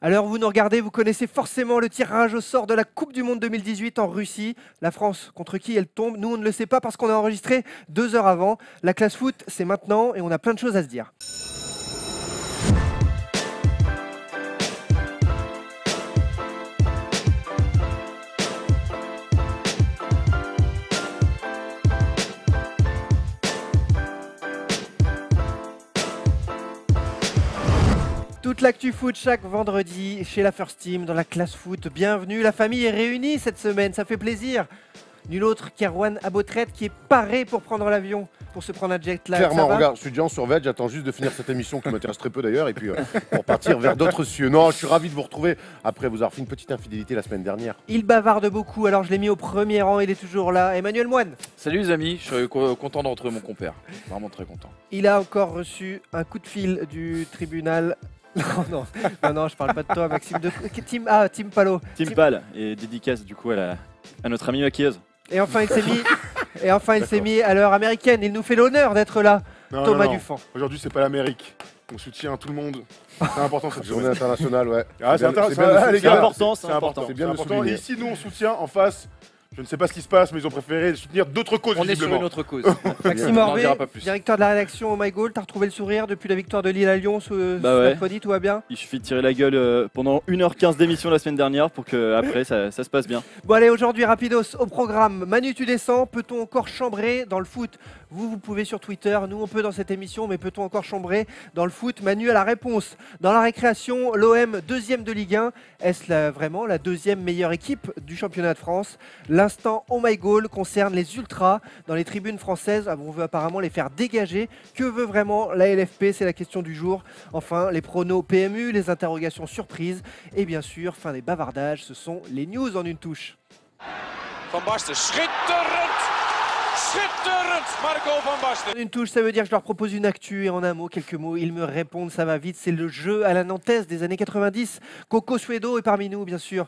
Alors vous nous regardez, vous connaissez forcément le tirage au sort de la Coupe du Monde 2018 en Russie. La France, contre qui elle tombe? Nous, on ne le sait pas parce qu'on a enregistré 2 heures avant. La classe foot, c'est maintenant et on a plein de choses à se dire. Toute l'actu foot chaque vendredi chez la First Team dans la classe foot. Bienvenue, la famille est réunie cette semaine, ça fait plaisir. Nul autre qu'Erwan Abotret qui est paré pour prendre l'avion, pour se prendre un jet lag. Clairement, regarde, je suis déjà en survêt, j'attends juste de finir cette émission qui m'intéresse très peu d'ailleurs, et puis pour partir vers d'autres cieux. Non, je suis ravi de vous retrouver après vous avoir fait une petite infidélité la semaine dernière. Il bavarde beaucoup, alors je l'ai mis au premier rang, il est toujours là. Emmanuel Moine. Salut les amis, je suis content de retrouver mon compère, vraiment très content. Il a encore reçu un coup de fil du tribunal. Non, je parle pas de toi, Maxime. Tim Palo. Tim Pal, et dédicace du coup à notre ami maquilleuse. Et enfin, il s'est mis à l'heure américaine. Il nous fait l'honneur d'être là. Thomas Dufan. Aujourd'hui, c'est pas l'Amérique. On soutient tout le monde. C'est important cette Journée internationale, ouais. Ah, c'est bien, important, c'est important. C'est bien de le Et souligner. ici, nous, on soutient en face. Je ne sais pas ce qui se passe, mais ils ont préféré soutenir d'autres causes. On est sur visiblement. une autre cause. Maxime On n'en Orbet, dira pas plus. directeur de la rédaction Oh My Goal. T'as retrouvé le sourire depuis la victoire de Lille à Lyon ce ouais. mercredi, tout va bien? Il suffit de tirer la gueule pendant 1h15 d'émission la semaine dernière pour que après ça se passe bien. Bon allez, aujourd'hui, rapidos, au programme. Manu, tu descends. Peut-on encore chambrer dans le foot? Vous pouvez sur Twitter. Nous, on peut dans cette émission, mais peut-on encore chambrer dans le foot? Manu a la réponse. Dans la récréation, l'OM, deuxième de Ligue 1. Est-ce vraiment la deuxième meilleure équipe du championnat de France? L'instant Oh My Goal concerne les ultras dans les tribunes françaises. On veut apparemment les faire dégager. Que veut vraiment la LFP? C'est la question du jour. Enfin, les pronos PMU, les interrogations surprises. Et bien sûr, fin des bavardages, ce sont les news en une touche. Van Basten, schitterend! Schitterend! Marco Van Basten. Une touche, ça veut dire que je leur propose une actu et en un mot, quelques mots, ils me répondent, ça va vite. C'est le jeu à la nantaise des années 90. Coco Suedo est parmi nous, bien sûr.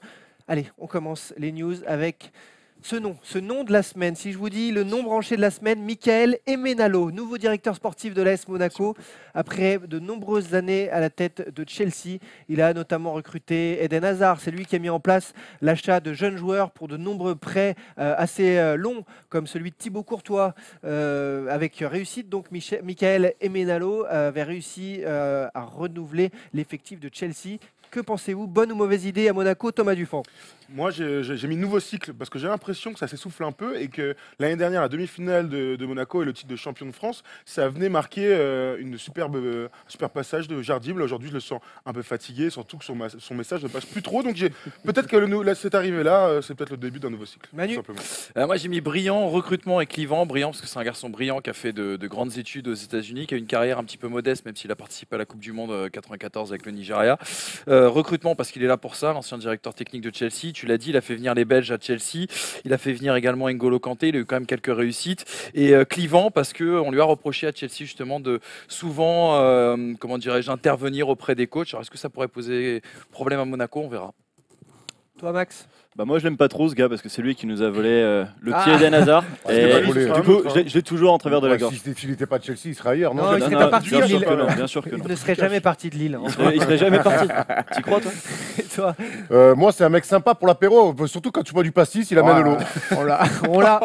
Allez, on commence les news avec ce nom de la semaine. Si je vous dis le nom branché de la semaine, Michael Emenalo, nouveau directeur sportif de l'AS Monaco. Après de nombreuses années à la tête de Chelsea, il a notamment recruté Eden Hazard. C'est lui qui a mis en place l'achat de jeunes joueurs pour de nombreux prêts assez longs, comme celui de Thibaut Courtois, avec réussite. Donc Michael Emenalo avait réussi à renouveler l'effectif de Chelsea. Que pensez-vous? Bonne ou mauvaise idée à Monaco, Thomas Dufan? Moi, j'ai mis nouveau cycle parce que j'ai l'impression que ça s'essouffle un peu et que l'année dernière, la demi-finale de Monaco et le titre de champion de France, ça venait marquer un super passage de Jardim. Là, aujourd'hui, je le sens un peu fatigué, surtout que son message ne passe plus trop. Donc, peut-être que cette arrivée-là, c'est peut-être le début d'un nouveau cycle. Manu? Tout simplement. Moi j'ai mis brillant, recrutement et clivant. Brillant parce que c'est un garçon brillant qui a fait de grandes études aux États-Unis, qui a une carrière un petit peu modeste, même s'il a participé à la Coupe du Monde 94 avec le Nigeria. Recrutement parce qu'il est là pour ça, l'ancien directeur technique de Chelsea. Tu l'as dit, il a fait venir les Belges à Chelsea. Il a fait venir également N'Golo Kanté. Il a eu quand même quelques réussites. Et clivant parce qu'on lui a reproché à Chelsea justement de souvent, intervenir auprès des coachs. Alors est-ce que ça pourrait poser problème à Monaco? On verra. Toi, Max? Bah moi je l'aime pas trop ce gars parce que c'est lui qui nous a volé le petit Eden Hazard. c'était pas lui, Du ce sera un coup autre, hein. je l'ai toujours en travers de la Ouais, gorge. S'il n'était pas de Chelsea, il serait ailleurs. Non, il serait pas parti de bien sûr Lille. que non, bien sûr que non. Il ne serait jamais parti de Lille. Il serait jamais parti. T'y crois toi? Et toi? Moi, c'est un mec sympa pour l'apéro. Surtout quand tu bois du pastis, il amène de l'eau. On l'a.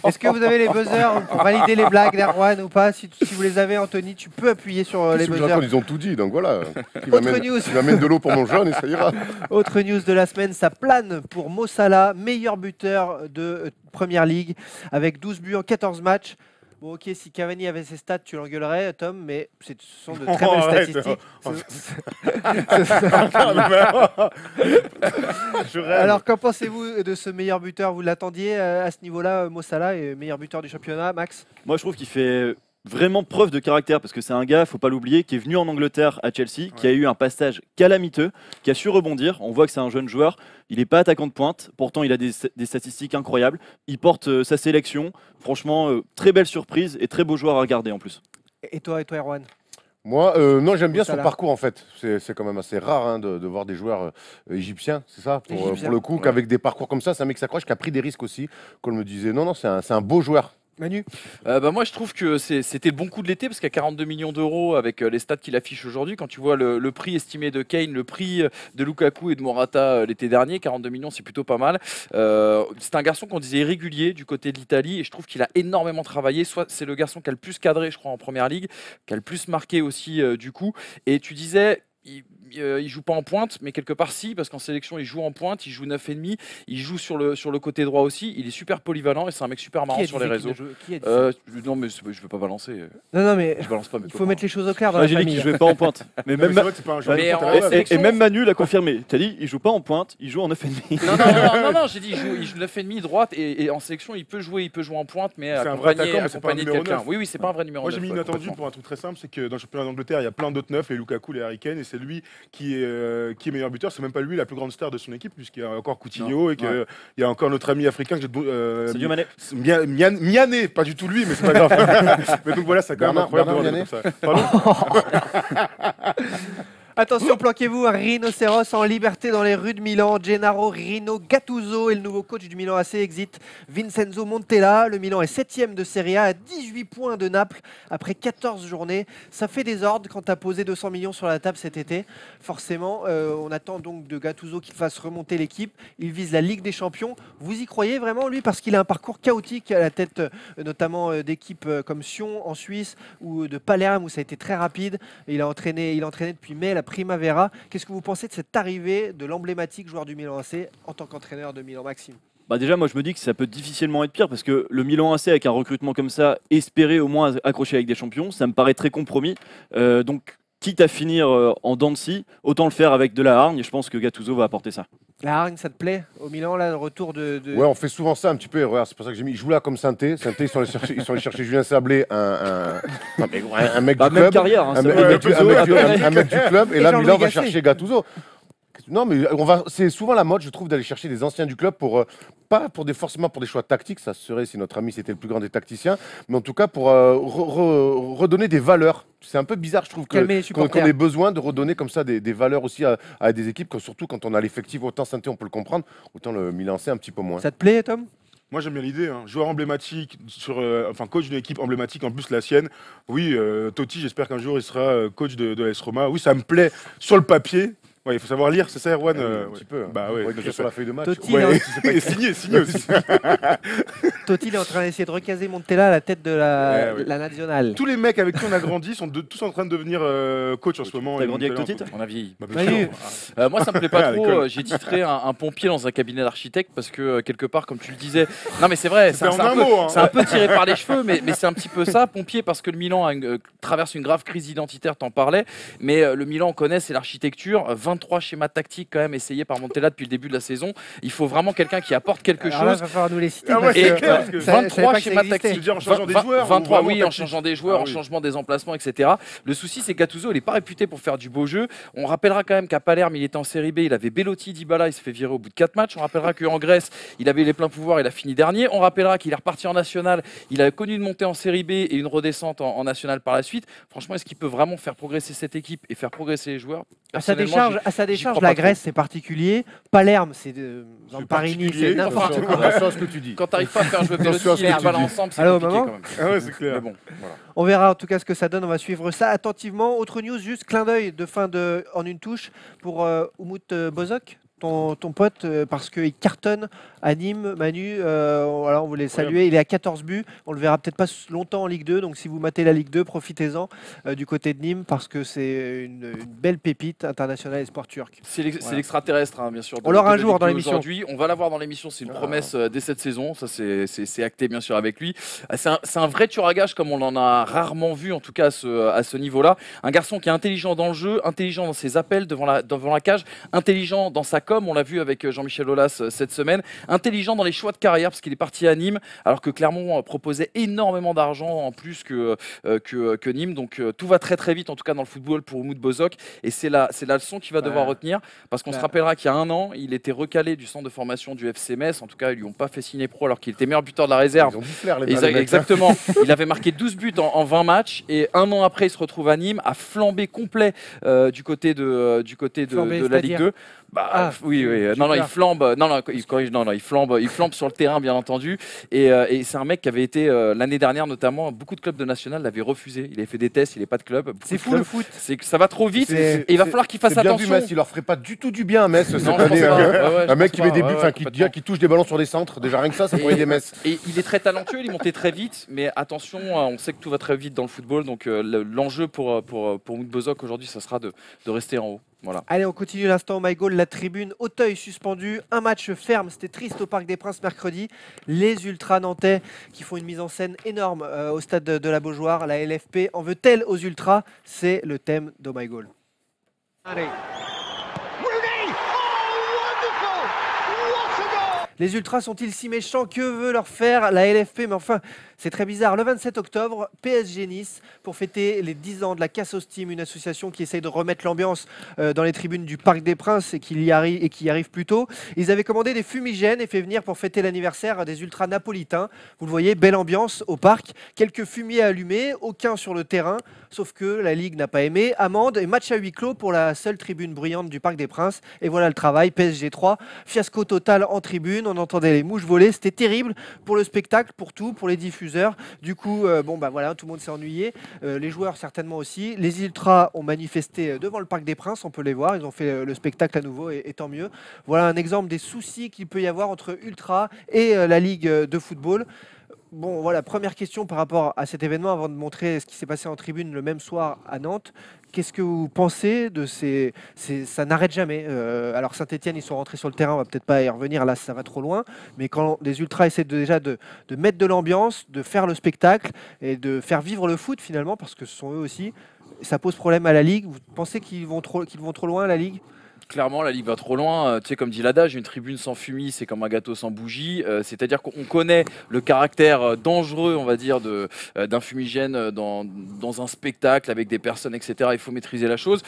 Est-ce que vous avez les buzzers pour valider les blagues d'Erwan ou pas? Si vous les avez, Anthony, tu peux appuyer sur les Si vous buzzers. raconte, ils ont tout dit, donc voilà. News. Il m'amène de l'eau pour mon jeune et ça ira. Autre news de la semaine, ça plane pour Mo Salah, meilleur buteur de Première Ligue, avec 12 buts en 14 matchs. Bon, ok, si Cavani avait ses stats, tu l'engueulerais, Tom, mais ce sont de très belles statistiques. Je rêve. Alors, qu'en pensez-vous de ce meilleur buteur? Vous l'attendiez à ce niveau-là, Mo Salah, et meilleur buteur du championnat, Max? Moi je trouve qu'il fait vraiment preuve de caractère parce que c'est un gars, faut pas l'oublier, qui est venu en Angleterre à Chelsea, qui a eu un passage calamiteux, qui a su rebondir. On voit que c'est un jeune joueur, il n'est pas attaquant de pointe, pourtant il a des statistiques incroyables. Il porte sa sélection, franchement, très belle surprise et très beau joueur à regarder en plus. Et toi, Erwan? Moi, non, j'aime bien son Salah. parcours en fait. C'est quand même assez rare hein, de voir des joueurs égyptiens, c'est ça pour Égyptiens. le coup, qu'avec des parcours comme ça, c'est un mec qui s'accroche, qui a pris des risques aussi. Comme me disait, non, c'est un beau joueur. Manu? Moi, je trouve que c'était le bon coup de l'été parce qu'à 42 millions d'euros avec les stats qu'il affiche aujourd'hui, quand tu vois le prix estimé de Kane, le prix de Lukaku et de Morata l'été dernier, 42 millions, c'est plutôt pas mal. C'est un garçon qu'on disait irrégulier du côté de l'Italie et je trouve qu'il a énormément travaillé. Soit c'est le garçon qui a le plus cadré, je crois, en première ligue, qui a le plus marqué aussi du coup. Et tu disais. Il joue pas en pointe, mais quelque part si, parce qu'en sélection il joue en pointe, il joue 9,5, il joue sur le côté droit aussi, il est super polyvalent et c'est un mec super marrant sur les réseaux. Qui a dit ça Non mais je veux pas balancer, Non, mais je balance pas mes il faut copains. mettre les choses au clair dans Moi, la j'ai dit famille. qu'il jouait pas en pointe. Mais Mais même, c'est vrai que c'est pas un joueur Mais de en- pointe à la base. sélection- et même Manu l'a confirmé. T'as dit, il joue pas en pointe, il joue en 9,5. Non, j'ai dit il joue 9,5 droite et en sélection il peut jouer en pointe, mais C'est un vrai accompagné, attaquant, mais c'est pas un accompagné de numéro quelqu'un. 9. Oui, c'est pas un vrai numéro Moi 9. j'ai mis inattendu pour un truc très simple, c'est que dans le championnat d'Angleterre, il y a plein d'autres neufs, les Lukaku, les Harry Kane, et c'est lui qui est meilleur buteur. C'est même pas lui la plus grande star de son équipe, puisqu'il y a encore Coutinho et qu'il y a encore notre ami africain que C'est Sadio Mané. Miané, pas du tout lui, mais c'est pas grave. Mais donc voilà, c'est quand même incroyable de voir des Bernard trucs comme ça. Pardon. Attention, planquez-vous, un rhinocéros en liberté dans les rues de Milan. Gennaro Rino Gattuso est le nouveau coach du Milan AC. Exit Vincenzo Montella. Le Milan est 7ème de Serie A à 18 points de Naples après 14 journées. Ça fait des ordres quand tu as posé 200 millions sur la table cet été. Forcément, on attend donc de Gattuso qu'il fasse remonter l'équipe. Il vise la Ligue des Champions. Vous y croyez vraiment, lui, parce qu'il a un parcours chaotique à la tête notamment d'équipes comme Sion en Suisse ou de Palerme où ça a été très rapide. Et il a entraîné depuis mai la Primavera. Qu'est-ce que vous pensez de cette arrivée de l'emblématique joueur du Milan AC en tant qu'entraîneur de Milan, Maxime? Bah déjà, moi je me dis que ça peut difficilement être pire parce que le Milan AC avec un recrutement comme ça, espérer au moins accrocher avec des champions, ça me paraît très compromis. Donc quitte à finir en dents de scie, autant le faire avec de la hargne et je pense que Gattuso va apporter ça. La hargne, ça te plaît au Milan, là, le retour de... Ouais, on fait souvent ça un petit peu. Et regarde, c'est pour ça que j'ai mis. Il joue là comme Sainté. Sainté, ils sont allés chercher Julien Sablé, un mec Bah, du même club. carrière, hein, Un ça mec- peut un être mec- Gattuso, un mec du- après. un mec du club. Et Et là, Jean-Louis Milan va Gasset. chercher Gattuso. Non, mais c'est souvent la mode, je trouve, d'aller chercher des anciens du club pour pas pour forcément pour des choix tactiques. Ça serait si notre ami c'était le plus grand des tacticiens, mais en tout cas pour redonner des valeurs. C'est un peu bizarre, je trouve, Calmer les qu'on supporters. ait besoin de redonner comme ça des valeurs aussi à des équipes, surtout quand on a l'effectif. Autant Sainté, on peut le comprendre, autant le Milan C un petit peu moins. Ça te plaît, Tom? Moi j'aime bien l'idée, hein. Joueur emblématique, coach d'une équipe emblématique, en plus la sienne. Oui, Totti, j'espère qu'un jour il sera coach de l'AS Roma. Oui, ça me plaît sur le papier. Ouais, il faut savoir lire, c'est ça, Erwan Un petit peu. Bah ouais, Ouais, tout que à sur fait. la feuille de match. Totti, Ouais, hein. et signé aussi. Totti, il est en train d'essayer de recaser Montella à la tête de Ouais, ouais. la nationale. Tous les mecs avec qui on a grandi sont tous en train de devenir coach en ce moment. T'as Et grandi avec Montella, Totti, toi On a vieilli. Bah, bien Manu. sûr. Moi, ça me plaît pas À trop. l'école. J'ai titré un pompier dans un cabinet d'architecte parce que quelque part, comme tu le disais, non mais c'est vrai, C'était en un un peu- mot, hein. c'est un peu tiré par les cheveux, mais c'est un petit peu ça. Pompier parce que le Milan traverse une grave crise identitaire, t'en parlais. Mais le Milan, on connaît, c'est l'architecture. 23 schémas tactiques quand même essayés par Montella depuis le début de la saison. Il faut vraiment quelqu'un qui apporte quelque Alors là, chose. il va falloir nous les citer. Ah ouais, parce c'est que- clair, parce que- Ça- je savais 23 pas que ça schémas existait. Tu veux tactiques. dire en changeant des joueurs ou 23, vraiment oui, en tactique changeant des joueurs, Ah en oui. changement des emplacements, etc. Le souci, c'est que Gattuso, il n'est pas réputé pour faire du beau jeu. On rappellera quand même qu'à Palerme, il était en Série B, il avait Belotti, Dybala, il s'est fait virer au bout de 4 matchs. On rappellera qu'en Grèce, il avait les pleins pouvoirs, il a fini dernier. On rappellera qu'il est reparti en National, il a connu une montée en Série B et une redescente en National par la suite. Franchement, est-ce qu'il peut vraiment faire progresser cette équipe et faire progresser les joueurs? À sa Personnellement, décharge, crois la pas Grèce, c'est particulier. Palerme, c'est Zamparini, particulier. c'est n'importe Attention, quoi. attention à ce que tu dis. quand t'arrives pas à faire jouer Belotti Attention à ce et que tu Dybala dis. ensemble, c'est Allô, compliqué maman quand même. Ah ouais, c'est clair. Mais bon, voilà. On verra en tout cas ce que ça donne. On va suivre ça attentivement. Autre news, juste clin d'œil de fin de en une touche pour Umut Bozok, ton pote, parce qu'il cartonne à Nîmes. Manu, voilà, on voulait le saluer. Il est à 14 buts. On le verra peut-être pas longtemps en Ligue 2. Donc si vous matez la Ligue 2, profitez-en du côté de Nîmes parce que c'est une belle pépite internationale et sport turc. C'est Voilà. l'extraterrestre, hein, bien sûr. On l'aura un de jour Ligue dans 2 l'émission. aujourd'hui. On va l'avoir dans l'émission, c'est une promesse dès cette saison. Ça, c'est acté, bien sûr, avec lui. C'est un vrai tueur à gage, comme on en a rarement vu, en tout cas à ce niveau-là. Un garçon qui est intelligent dans le jeu, intelligent dans ses appels devant la cage, intelligent dans sa com. On l'a vu avec Jean-Michel Aulas cette semaine. Intelligent dans les choix de carrière, parce qu'il est parti à Nîmes, alors que Clermont proposait énormément d'argent en plus que Nîmes. Donc tout va très très vite, en tout cas dans le football pour Umut Bozok. Et c'est la leçon qu'il va devoir retenir, parce qu'on se rappellera qu'il y a un an, il était recalé du centre de formation du FC Metz. En tout cas, ils lui ont pas fait signer pro alors qu'il était meilleur buteur de la réserve. Ils ont du flair, les mecs, hein. Exactement. Il avait marqué 12 buts en 20 matchs et un an après, il se retrouve à Nîmes, à flambé complet du côté de Flambé, la Ligue c'est-à-dire 2. Oui, non, non, il super. flambe. Non, non, il corrige. Non, non, il flambe sur le terrain, bien entendu. Et c'est un mec qui avait été l'année dernière, notamment, beaucoup de clubs de national l'avaient refusé. Il avait fait des tests, il n'est pas de club. C'est fou le foot. C'est que ça va trop vite. Et il va falloir qu'il fasse C'est bien attention. vu, Metz, il leur ferait pas du tout du bien à Metz cette Non, je pense année. pas. Ouais, ouais, je Un mec pense qui met pas. des buts, Ouais, enfin ouais, qui complètement. touche des ballons sur des centres, déjà rien que ça pourrait aider Metz. Et il est très talentueux, il est monté très vite, mais attention, on sait que tout va très vite dans le football, donc l'enjeu pour Mout Bozok aujourd'hui, ça sera de rester en haut. Voilà. Allez, on continue l'instant My Goal, la tribune Auteuil suspendue, un match ferme, c'était triste au Parc des Princes mercredi. Les Ultras nantais qui font une mise en scène énorme au stade de la Beaujoire, la LFP en veut-elle aux Ultras? C'est le thème de My Goal. Allez. Les Ultras sont-ils si méchants? Que veut leur faire la LFP? Mais enfin, c'est très bizarre. Le 27 octobre, PSG Nice, pour fêter les 10 ans de la Cassos Team, une association qui essaye de remettre l'ambiance dans les tribunes du Parc des Princes et qui y arrive plus tôt. Ils avaient commandé des fumigènes et fait venir pour fêter l'anniversaire des Ultras napolitains. Vous le voyez, belle ambiance au parc. Quelques fumiers allumés, aucun sur le terrain. Sauf que la Ligue n'a pas aimé. Amende et match à huis clos pour la seule tribune bruyante du Parc des Princes. Et voilà le travail, PSG 3. Fiasco total en tribune. On entendait les mouches voler. C'était terrible pour le spectacle, pour tout, pour les diffuseurs. Du coup, voilà, tout le monde s'est ennuyé. Les joueurs certainement aussi. Les Ultras ont manifesté devant le Parc des Princes. On peut les voir. Ils ont fait le spectacle à nouveau et tant mieux. Voilà un exemple des soucis qu'il peut y avoir entre Ultras et la Ligue de football. Bon, voilà, première question par rapport à cet événement, avant de montrer ce qui s'est passé en tribune le même soir à Nantes. Qu'est-ce que vous pensez de ça n'arrête jamais. Alors Saint-Etienne, ils sont rentrés sur le terrain, on va peut-être pas y revenir, là ça va trop loin. Mais quand les Ultras essaient déjà de mettre de l'ambiance, de faire le spectacle et de faire vivre le foot finalement, parce que ce sont eux aussi, ça pose problème à la Ligue. Vous pensez qu'ils vont trop loin, la Ligue ? Clairement, la Ligue va trop loin. Tu sais, comme dit l'adage, une tribune sans fumée, c'est comme un gâteau sans bougie. C'est-à-dire qu'on connaît le caractère dangereux, on va dire, d'un fumigène dans un spectacle avec des personnes, etc. Il faut maîtriser la chose.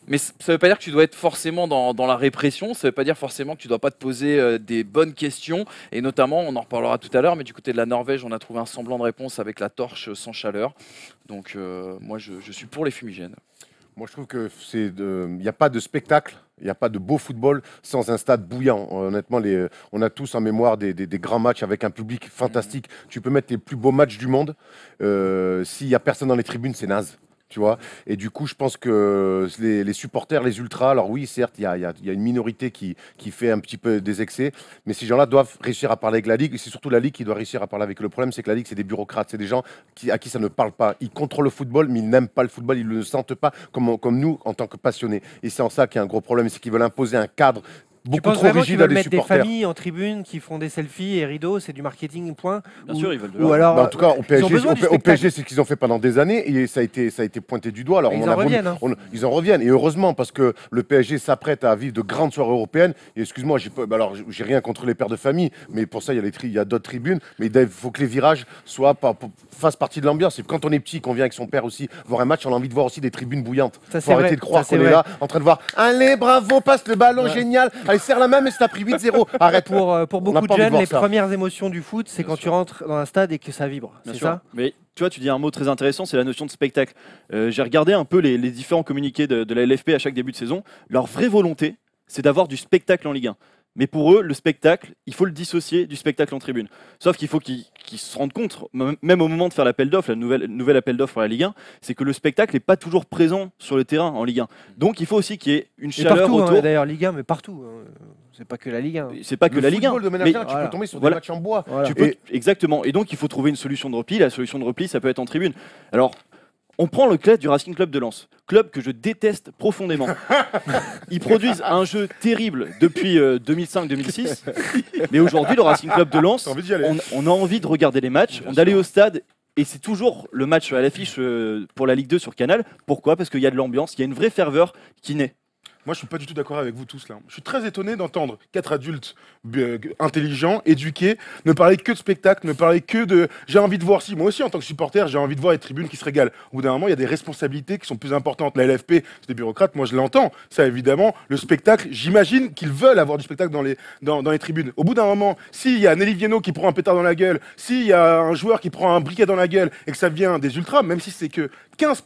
Mais ça ne veut pas dire que tu dois être forcément dans la répression. Ça ne veut pas dire forcément que tu ne dois pas te poser des bonnes questions. Et notamment, on en reparlera tout à l'heure, mais du côté de la Norvège, on a trouvé un semblant de réponse avec la torche sans chaleur. Donc, moi, je suis pour les fumigènes. Moi, je trouve que il n'y a pas de spectacle, il n'y a pas de beau football sans un stade bouillant. Honnêtement, on a tous en mémoire des grands matchs avec un public fantastique. Tu peux mettre les plus beaux matchs du monde. S'il n'y a personne dans les tribunes, c'est naze. Tu vois, et du coup, je pense que les supporters, les ultras, alors oui, certes, il y a une minorité qui fait un petit peu des excès, mais ces gens-là doivent réussir à parler avec la Ligue, et c'est surtout la Ligue qui doit réussir à parler avec eux. Le problème, c'est que la Ligue, c'est des bureaucrates, c'est des gens à qui ça ne parle pas. Ils contrôlent le football, mais ils n'aiment pas le football, ils ne le sentent pas comme nous, en tant que passionnés. Et c'est en ça qu'il y a un gros problème, c'est qu'ils veulent imposer un cadre beaucoup trop rigide à des mettre supporters. des familles en tribune qui font des selfies et rideaux, c'est du marketing, point. Bien sûr, ils veulent de Ou l'or. alors, En tout cas, au PSG, besoin du au spectacle. PSG, c'est ce qu'ils ont fait pendant des années et ça a été pointé du doigt. Alors, Ils on en a voulu- reviennent, hein. ils en reviennent et heureusement parce que le PSG s'apprête à vivre de grandes soirées européennes. Et excuse-moi, j'ai rien contre les pères de famille, mais pour ça, il y a d'autres tribunes. Mais il faut que les virages fassent partie de l'ambiance. Et quand on est petit, qu'on vient avec son père aussi voir un match, on a envie de voir aussi des tribunes bouillantes. Ça, Faut c'est arrêter vrai. de croire Ça, c'est qu'on est vrai. là en train de voir. Allez, bravo, passe le ballon, génial. Allez, serre la main, mais c'est pris 8-0. Arrête. Pour On beaucoup n'a de pas envie de jeunes, voir les ça. premières émotions du foot, c'est Bien quand sûr. tu rentres dans un stade et que ça vibre. Bien C'est sûr. ça? Mais tu vois, tu dis un mot très intéressant, c'est la notion de spectacle. J'ai regardé un peu les différents communiqués de la LFP à chaque début de saison. Leur vraie volonté, c'est d'avoir du spectacle en Ligue 1. Mais pour eux, le spectacle, il faut le dissocier du spectacle en tribune. Sauf qu'il faut qu'ils se rendent compte, même au moment de faire l'appel d'offres, le nouvel appel d'offres pour la Ligue 1, c'est que le spectacle n'est pas toujours présent sur le terrain en Ligue 1. Donc il faut aussi qu'il y ait une Et chaleur partout, hein, autour. d'ailleurs, Ligue 1, mais partout. C'est pas que la Ligue 1. C'est pas que Le la Ligue 1. football de manière mais générale, tu voilà. peux tomber sur Voilà. des matchs en bois. Voilà. tu peux, Et- exactement. Et donc il faut trouver une solution de repli. La solution de repli, ça peut être en tribune. Alors, on prend le cas du Racing Club de Lens, club que je déteste profondément. Ils produisent un jeu terrible depuis 2005-2006, mais aujourd'hui, le Racing Club de Lens, T'as envie d'y aller. on a envie de regarder les matchs, d'aller au stade, et c'est toujours le match à l'affiche pour la Ligue 2 sur Canal. Pourquoi? Parce qu'il y a de l'ambiance, il y a une vraie ferveur qui naît. Moi, je suis pas du tout d'accord avec vous tous là. Je suis très étonné d'entendre 4 adultes intelligents, éduqués, ne parler que de spectacle, ne parler que de j'ai envie de voir. Si moi aussi, en tant que supporter, j'ai envie de voir les tribunes qui se régalent. Au bout d'un moment, il y a des responsabilités qui sont plus importantes. La LFP, c'est des bureaucrates, moi je l'entends. Ça, évidemment, le spectacle, j'imagine qu'ils veulent avoir du spectacle dans les tribunes. Au bout d'un moment, s'il y a Nelly Vieno qui prend un pétard dans la gueule, s'il y a un joueur qui prend un briquet dans la gueule et que ça vient des ultras, même si c'est que 15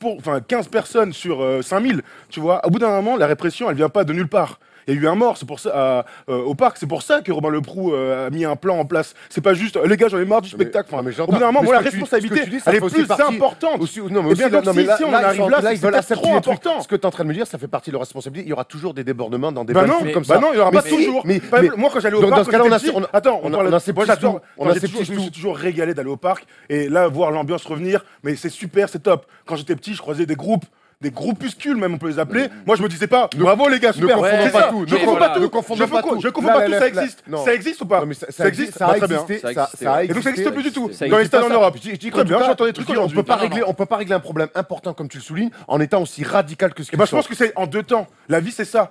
personnes sur 5000, tu vois, au bout d'un moment, la répression, elle vient pas de nulle part. Il y a eu un mort, c'est pour ça au parc. C'est pour ça que Robin Leproux a mis un plan en place. C'est pas juste les gars, j'en ai marre du spectacle. Enfin, au bout d'un moment, la responsabilité, elle est plus importante. Non, mais bien, donc, si on en arrive là, ils veulent c'est trop important. Ce que tu es en train de me dire, ça fait partie de leur responsabilité. Il y aura toujours des débordements dans des bah balles non, comme ça. Non, il y aura pas toujours. Moi, quand j'allais au parc, attends, on s'est toujours régalé d'aller au parc et là voir l'ambiance revenir. Mais c'est super, c'est top. Quand j'étais petit, je croisais des groupuscules même on peut les appeler. Moi je me disais pas bravo les gars, super. Ne confondons pas tout. Je confonds pas tout, ça existe. Ça existe ou pas? Ça existe, ça a existé. Et donc ça existe plus du tout dans les stades en Europe. Très bien, j'entends des trucs aujourd'hui. On peut pas régler un problème important comme tu le soulignes en étant aussi radical que ce que je pense que c'est en 2 temps. La vie c'est ça.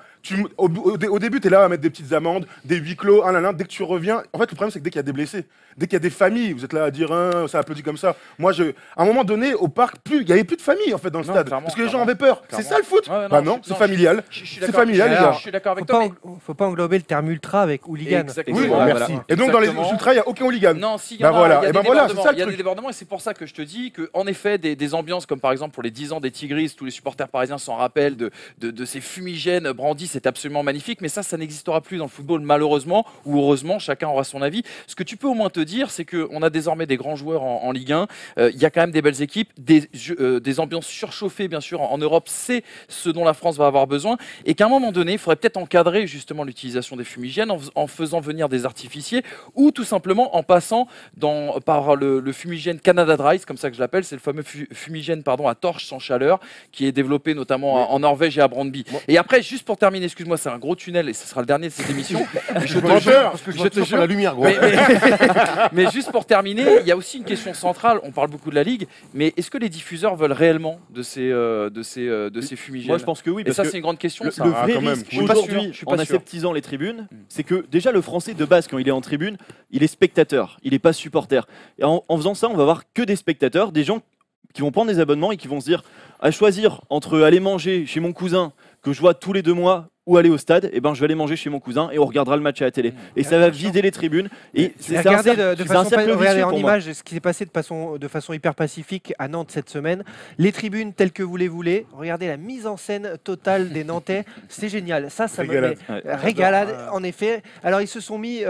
Au début, tu es là à mettre des petites amendes, des huis clos, dès que tu reviens. En fait, le problème, c'est que dès qu'il y a des blessés, dès qu'il y a des familles, vous êtes là à dire ça applaudit comme ça. Moi, à un moment donné, au parc, il n'y avait plus de famille en fait dans le stade. Parce que les gens avaient peur. C'est ça le foot. Bah non, c'est familial. C'est familial, les gars. Je suis d'accord avec toi. Faut pas englober le terme ultra avec hooligan. Oui, merci. Et donc, dans les ultras, il n'y a aucun hooligan. Non, si, il y a des débordements. Et c'est pour ça que je te dis qu'en effet, des ambiances comme par exemple pour les 10 ans des Tigris, tous les supporters parisiens s'en rappellent de ces fumigènes brandis. C'est absolument magnifique, mais ça n'existera plus dans le football, malheureusement ou heureusement, chacun aura son avis. Ce que tu peux au moins te dire, c'est qu'on a désormais des grands joueurs en Ligue 1, il y a quand même des belles équipes, des ambiances surchauffées, bien sûr, en Europe, c'est ce dont la France va avoir besoin, et qu'à un moment donné, il faudrait peut-être encadrer justement l'utilisation des fumigènes en faisant venir des artificiers, ou tout simplement en passant par le fumigène Canada Dry, comme ça que je l'appelle, c'est le fameux fumigène à torche sans chaleur, qui est développé notamment en Norvège et à Brøndby. Et après, juste pour terminer, excuse-moi, c'est un gros tunnel et ce sera le dernier de cette émission. Je te jure, parce que je te jure la lumière, gros. Mais juste pour terminer, il y a aussi une question centrale. On parle beaucoup de la Ligue, mais est-ce que les diffuseurs veulent réellement de ces fumigènes? Moi, je pense que oui. Et ça, c'est une grande question. Le vrai risque aujourd'hui, en aseptisant les tribunes, c'est que déjà le Français de base, quand il est en tribune, il est spectateur, il n'est pas supporter. Et en faisant ça, on va avoir que des spectateurs, des gens qui vont prendre des abonnements et qui vont se dire à choisir entre aller manger chez mon cousin que je vois tous les 2 mois ou aller au stade, je vais aller manger chez mon cousin et on regardera le match à la télé. Et ça va vider les tribunes. Et c'est regardez en image ce qui s'est passé de façon hyper pacifique à Nantes cette semaine. Les tribunes telles que vous les voulez. Regardez la mise en scène totale des Nantais. C'est génial. Ça me régalade, en effet. Alors ils se sont mis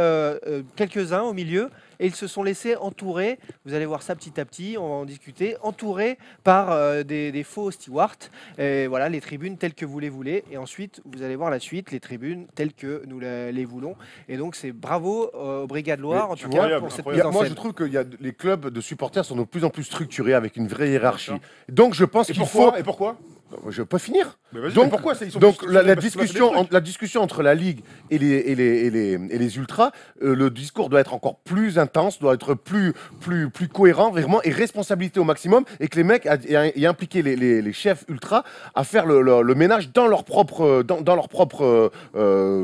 quelques-uns au milieu. Et ils se sont laissés entourer, vous allez voir ça petit à petit, on va en discuter, entourés par des faux stewards. Et voilà, les tribunes telles que vous les voulez. Et ensuite, vous allez voir la suite, les tribunes telles que nous les voulons. Et donc, c'est bravo aux Brigades Loire, en tout cas, pour cette mise en scène. Moi, je trouve que les clubs de supporters sont de plus en plus structurés avec une vraie hiérarchie. Donc, je pense qu'il faut... Et pourquoi? Je peux finir. Donc, pourquoi la discussion entre la Ligue et les ultras, le discours doit être encore plus intense, doit être plus cohérent, vraiment, et responsabilité au maximum, et que les mecs aient impliqué les chefs ultras à faire le ménage dans leur propre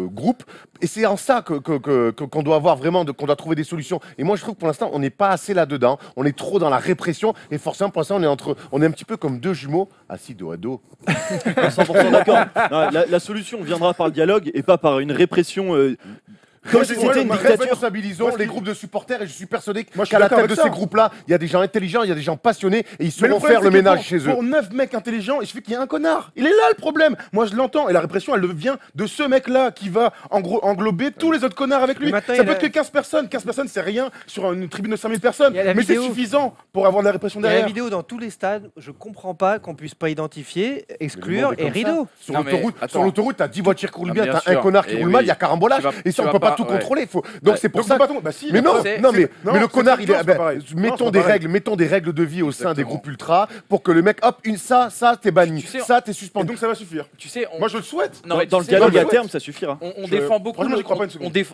groupe. Et c'est en ça qu'on doit avoir vraiment, qu'on doit trouver des solutions. Et moi, je trouve que pour l'instant, on n'est pas assez là-dedans. On est trop dans la répression, et forcément, pour l'instant, on est un petit peu comme 2 jumeaux assis dos à dos. 100% d'accord. La solution viendra par le dialogue et pas par une répression. Comme si c'était une dictature. Responsabilisons les groupes de supporters et je suis persuadé qu'à la tête de ces groupes-là, il y a des gens intelligents, il y a des gens passionnés et ils sauront faire le ménage chez eux. Pour 9 mecs intelligents, il suffit qu'il y ait un connard. Il est là le problème. Moi je l'entends et la répression elle vient de ce mec-là qui va englober tous les autres connards avec lui. Ça peut être que 15 personnes. 15 personnes c'est rien sur une tribune de 5000 personnes. Mais c'est suffisant pour avoir de la répression derrière. Il y a la vidéo dans tous les stades. Je comprends pas qu'on puisse pas identifier, exclure et rideau. Sur l'autoroute, t'as 10 voitures qui roulent bien, t'as un connard qui roule mal, il y a carambolage et ça on peut pas tout contrôler. Donc c'est pour ça. Mais non, mais le connard, il est. Mettons des règles de vie au sein des groupes ultra pour que le mec, hop, ça, t'es banni, ça, t'es suspendu. Donc ça va suffire. Tu sais, moi je le souhaite. Dans le dialogue à terme, ça suffira. On défend beaucoup.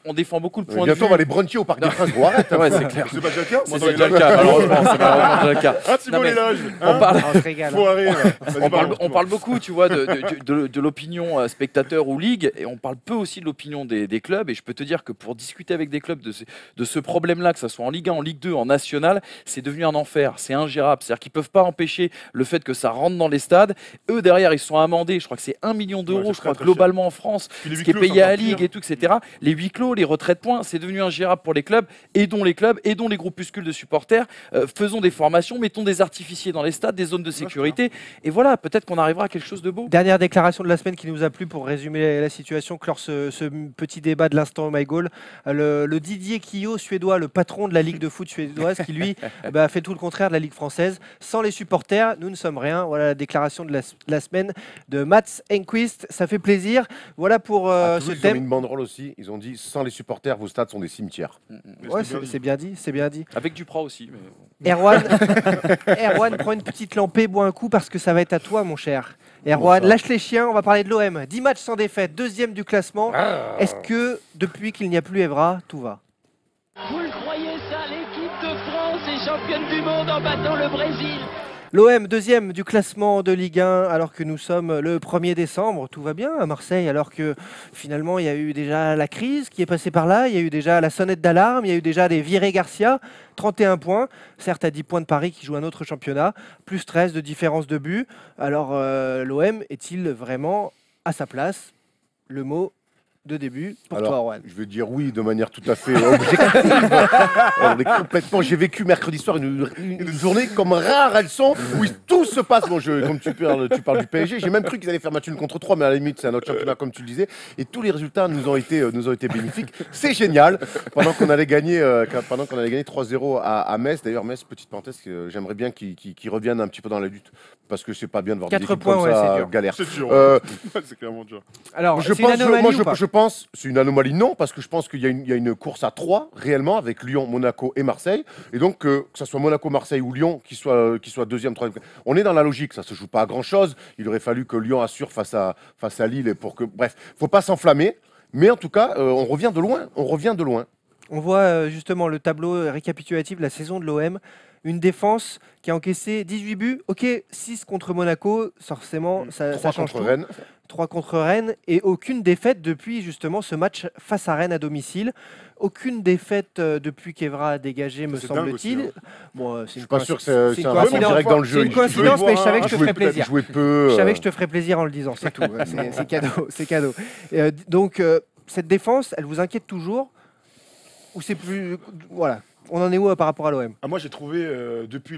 On défend beaucoup le point de vue. Bientôt, on va aller bruncher au Parc des Princes. Arrête. Ouais, c'est clair. C'est pas déjà le cas. C'est déjà le cas. Malheureusement, c'est malheureusement déjà le cas. Un petit mot l'éloge. On parle beaucoup, tu vois, de l'opinion spectateur ou ligue, et on parle peu aussi de l'opinion des clubs. Et je peux te dire que pour discuter avec des clubs de ce problème-là, que ce soit en Ligue 1, en Ligue 2, en National, c'est devenu un enfer, c'est ingérable. C'est-à-dire qu'ils ne peuvent pas empêcher le fait que ça rentre dans les stades. Eux, derrière, ils sont amendés, je crois que c'est 1 million d'euros, je crois, globalement en France, ce qui est payé à la Ligue et tout, etc. Les huis clos, les retraits de points, c'est devenu ingérable pour les clubs, aidons les groupuscules de supporters, faisons des formations, mettons des artificiers dans les stades, des zones de sécurité, et voilà, peut-être qu'on arrivera à quelque chose de beau. Dernière déclaration de la semaine qui nous a plu pour résumer la situation, clore ce petit débat de l'instant My Goal. Le Didier Quillot suédois, le patron de la Ligue de foot suédoise, qui lui fait tout le contraire de la Ligue française. Sans les supporters, nous ne sommes rien. Voilà la déclaration de la semaine de Mats Enquist. Ça fait plaisir. Voilà pour À ce Toulouse, ils ont mis thème. une banderole aussi. Ils ont dit sans les supporters, vos stades sont des cimetières. Ouais, c'est bien dit, c'est bien dit. Avec Duprat aussi. Mais... Erwan, Erwan, prends une petite lampée, bois un coup parce que ça va être à toi, mon cher. Erwan, lâche les chiens, on va parler de l'OM. 10 matchs sans défaite, deuxième du classement. Est-ce que depuis qu'il n'y a plus Evra, tout va? Vous le croyez ça, l'équipe de France est championne du monde en battant le Brésil. L'OM, deuxième du classement de Ligue 1, alors que nous sommes le 1er décembre. Tout va bien à Marseille, alors que finalement, il y a eu déjà la crise qui est passée par là, il y a eu déjà la sonnette d'alarme, il y a eu déjà des virées Garcia, 31 points, certes à 10 points de Paris qui joue un autre championnat, plus 13 de différence de but. Alors, l'OM est-il vraiment à sa place? Le mot de début pour toi, Erwan. Je vais dire oui de manière tout à fait objective. On est complètement. J'ai vécu mercredi soir une journée comme rare elles sont, où tout se passe. Bon, comme tu parles du PSG, j'ai même cru qu'ils allaient faire match nul contre 3, mais à la limite, c'est un autre championnat, comme tu le disais. Et tous les résultats nous ont été bénéfiques. C'est génial. Pendant qu'on allait gagner 3-0 à Metz. D'ailleurs, Metz, petite parenthèse, j'aimerais bien qu'ils reviennent un petit peu dans la lutte. Parce que c'est pas bien de voir des 4 équipes points, comme ça c'est dur. galère. C'est dur. C'est clairement dur. Alors, Je c'est une anomalie ou pas pense, c'est une anomalie, non, parce que je pense qu'il y a une course à 3 réellement avec Lyon, Monaco et Marseille, et donc que ce soit Monaco, Marseille ou Lyon qui soit deuxième, troisième, on est dans la logique, ça se joue pas à grand chose. Il aurait fallu que Lyon assure face à Lille et pour que, bref, faut pas s'enflammer, mais en tout cas, on revient de loin, On voit justement le tableau récapitulatif de la saison de l'OM. Une défense qui a encaissé 18 buts. Ok, 6 contre Monaco, forcément, ça 3 change contre tout. Rennes. 3 contre Rennes et aucune défaite depuis justement ce match face à Rennes à domicile. Aucune défaite depuis qu'Evra a dégagé, me C'est dingue semble-t-il. aussi, Bon, Je suis pas sûr que c'est une un rapport coïncidence. direct dans le jeu. C'est une coïncidence, mais je savais que je te ferais plaisir. Jouer peu. Je savais que je te ferais plaisir en le disant, c'est tout. C'est cadeau, c'est cadeau. Donc, cette défense, elle vous inquiète toujours? Ou c'est plus... Voilà. On en est où par rapport à l'OM? Moi, j'ai trouvé, depuis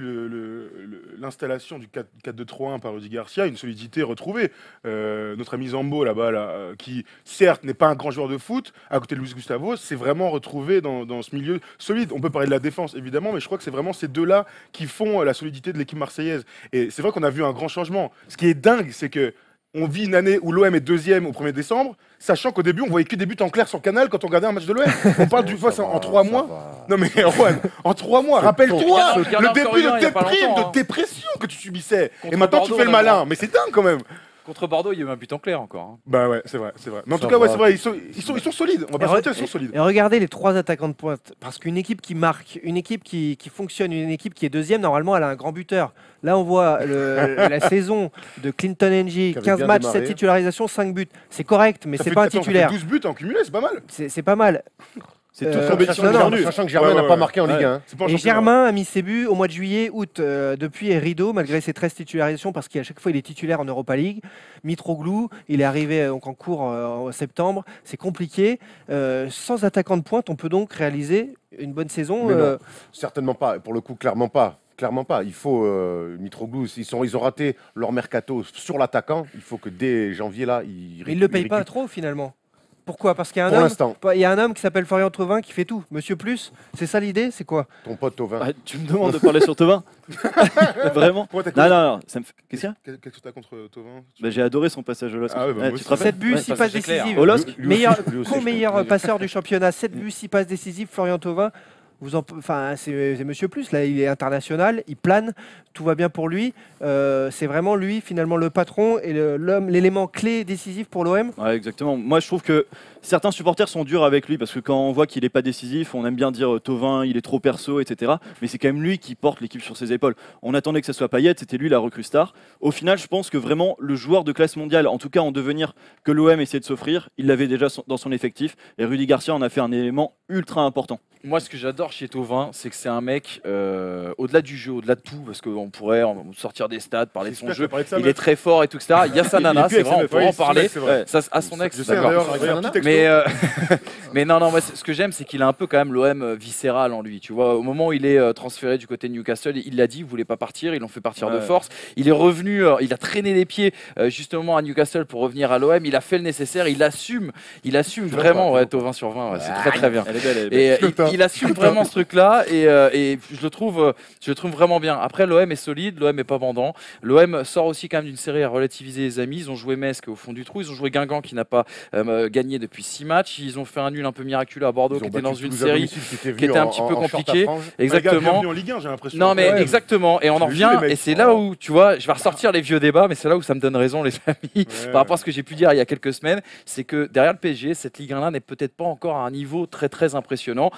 l'installation du 4-2-3-1 par Rudy Garcia, une solidité retrouvée. Notre ami Zambo, là-bas, qui, certes, n'est pas un grand joueur de foot, à côté de Luis Gustavo, s'est vraiment retrouvé dans ce milieu solide. On peut parler de la défense, évidemment, mais je crois que c'est vraiment ces deux-là qui font la solidité de l'équipe marseillaise. Et c'est vrai qu'on a vu un grand changement. Ce qui est dingue, c'est que on vit une année où l'OM est deuxième au 1er décembre, sachant qu'au début, on voyait que des buts en clair sur Canal quand on regardait un match de l'OM. On parle du face en 3 mois. Non mais Erwan, en 3 mois, rappelle-toi le début de dépression que tu subissais. Contre Et maintenant, Bordeaux, tu fais le malin. Mais c'est dingue quand même. Contre Bordeaux, il y a eu un but en clair encore. Hein. Bah ouais, c'est vrai. Mais en Ça tout cas, ouais, va. c'est vrai, ils sont solides. On va pas se mentir, ils sont solides. Et regardez les 3 attaquants de pointe. Parce qu'une équipe qui marque, une équipe qui fonctionne, une équipe qui est deuxième, normalement, elle a un grand buteur. Là, on voit la saison de Clinton Ng, Qui avait 15 bien matchs, démarré. 7 titularisations, 5 buts. C'est correct, mais c'est pas un titulaire. 12 buts en cumulé, c'est pas mal. C'est pas mal. C'est toute Euh, compétition non, non, confondue. Sachant que Germain n'a pas marqué en Ligue 1. C'est pas un Et championnat. Germain a mis ses buts au mois de juillet, août. Depuis est rideau, malgré ses 13 titularisations, parce qu'à chaque fois, il est titulaire en Europa League. Mitroglou, il est arrivé donc en cours en septembre. C'est compliqué. Sans attaquant de pointe, on peut donc réaliser une bonne saison. Mais non. Certainement pas. Pour le coup, clairement pas. Clairement pas. Il faut Mitroglou. Ils ont raté leur mercato sur l'attaquant. Il faut que dès janvier là, Mais il ne le paye pas trop finalement. Pourquoi? Parce qu'il y a un Pour homme. l'instant, Il y a un homme qui s'appelle Florian Thauvin qui fait tout. Monsieur Plus, c'est ça l'idée? C'est quoi? ton pote Thauvin. Ah, tu me demandes de parler sur Thauvin? Vraiment? Pourquoi t'as Non, ça me fait... Qu'est-ce qu'il y a? Qu'est-ce que t'as contre Thauvin? Bah, j'ai adoré son passage au LOSC. Ah ouais, bah, moi tu aussi. te rappelles? 7 buts, Ouais, 6 parce passes que c'est clair. décisives. Au LOSC Lui aussi, Meilleur, je trouve. meilleur passeur du championnat, 7 buts, 6 passes décisives, Florian Thauvin. Enfin, c'est Monsieur Plus, là, il est international, il plane, tout va bien pour lui. C'est vraiment lui, finalement, le patron et l'élément clé décisif pour l'OM. Ouais, exactement. Moi, je trouve que certains supporters sont durs avec lui parce que quand on voit qu'il n'est pas décisif, on aime bien dire Thauvin, il est trop perso, etc. Mais c'est quand même lui qui porte l'équipe sur ses épaules. On attendait que ce soit Payet, c'était lui la recrue star. Au final, je pense que vraiment le joueur de classe mondiale, en tout cas en devenir que l'OM essaie de s'offrir, il l'avait déjà dans son effectif. Et Rudy Garcia en a fait un élément ultra important. Moi, ce que j'adore chez Thauvin, c'est que c'est un mec, au-delà du jeu, au-delà de tout, parce qu'on pourrait sortir des stats, parler de son jeu, il est très fort et tout, etc. Il y a sa nana, c'est vrai, on peut en parler. Ça, à son ex, d'accord. Mais non, moi, ce que j'aime, c'est qu'il a un peu quand même l'OM viscéral en lui. Tu vois, au moment où il est transféré du côté de Newcastle, il l'a dit, il voulait pas partir, ils l'ont fait partir de force. Il est revenu, il a traîné les pieds justement à Newcastle pour revenir à l'OM. Il a fait le nécessaire, il assume vraiment. Ouais, Thauvin sur 20, c'est très bien. Il assume vraiment ce truc-là et je le trouve vraiment bien. Après, l'OM est solide, l'OM est pas bandant. L'OM sort aussi quand même d'une série à relativiser les amis. Ils ont joué Metz qui est au fond du trou. Ils ont joué Guingamp qui n'a pas gagné depuis 6 matchs. Ils ont fait un nul un peu miraculeux à Bordeaux qui était dans une série qui était un petit peu compliquée. Exactement. En Ligue 1, j'ai l'impression. Non mais exactement. Et on en revient. Et c'est là où tu vois, je vais ressortir les vieux débats, mais c'est là où ça me donne raison les amis par rapport à ce que j'ai pu dire il y a quelques semaines, c'est que derrière le PSG, cette Ligue 1 là n'est peut-être pas encore à un niveau très impressionnant.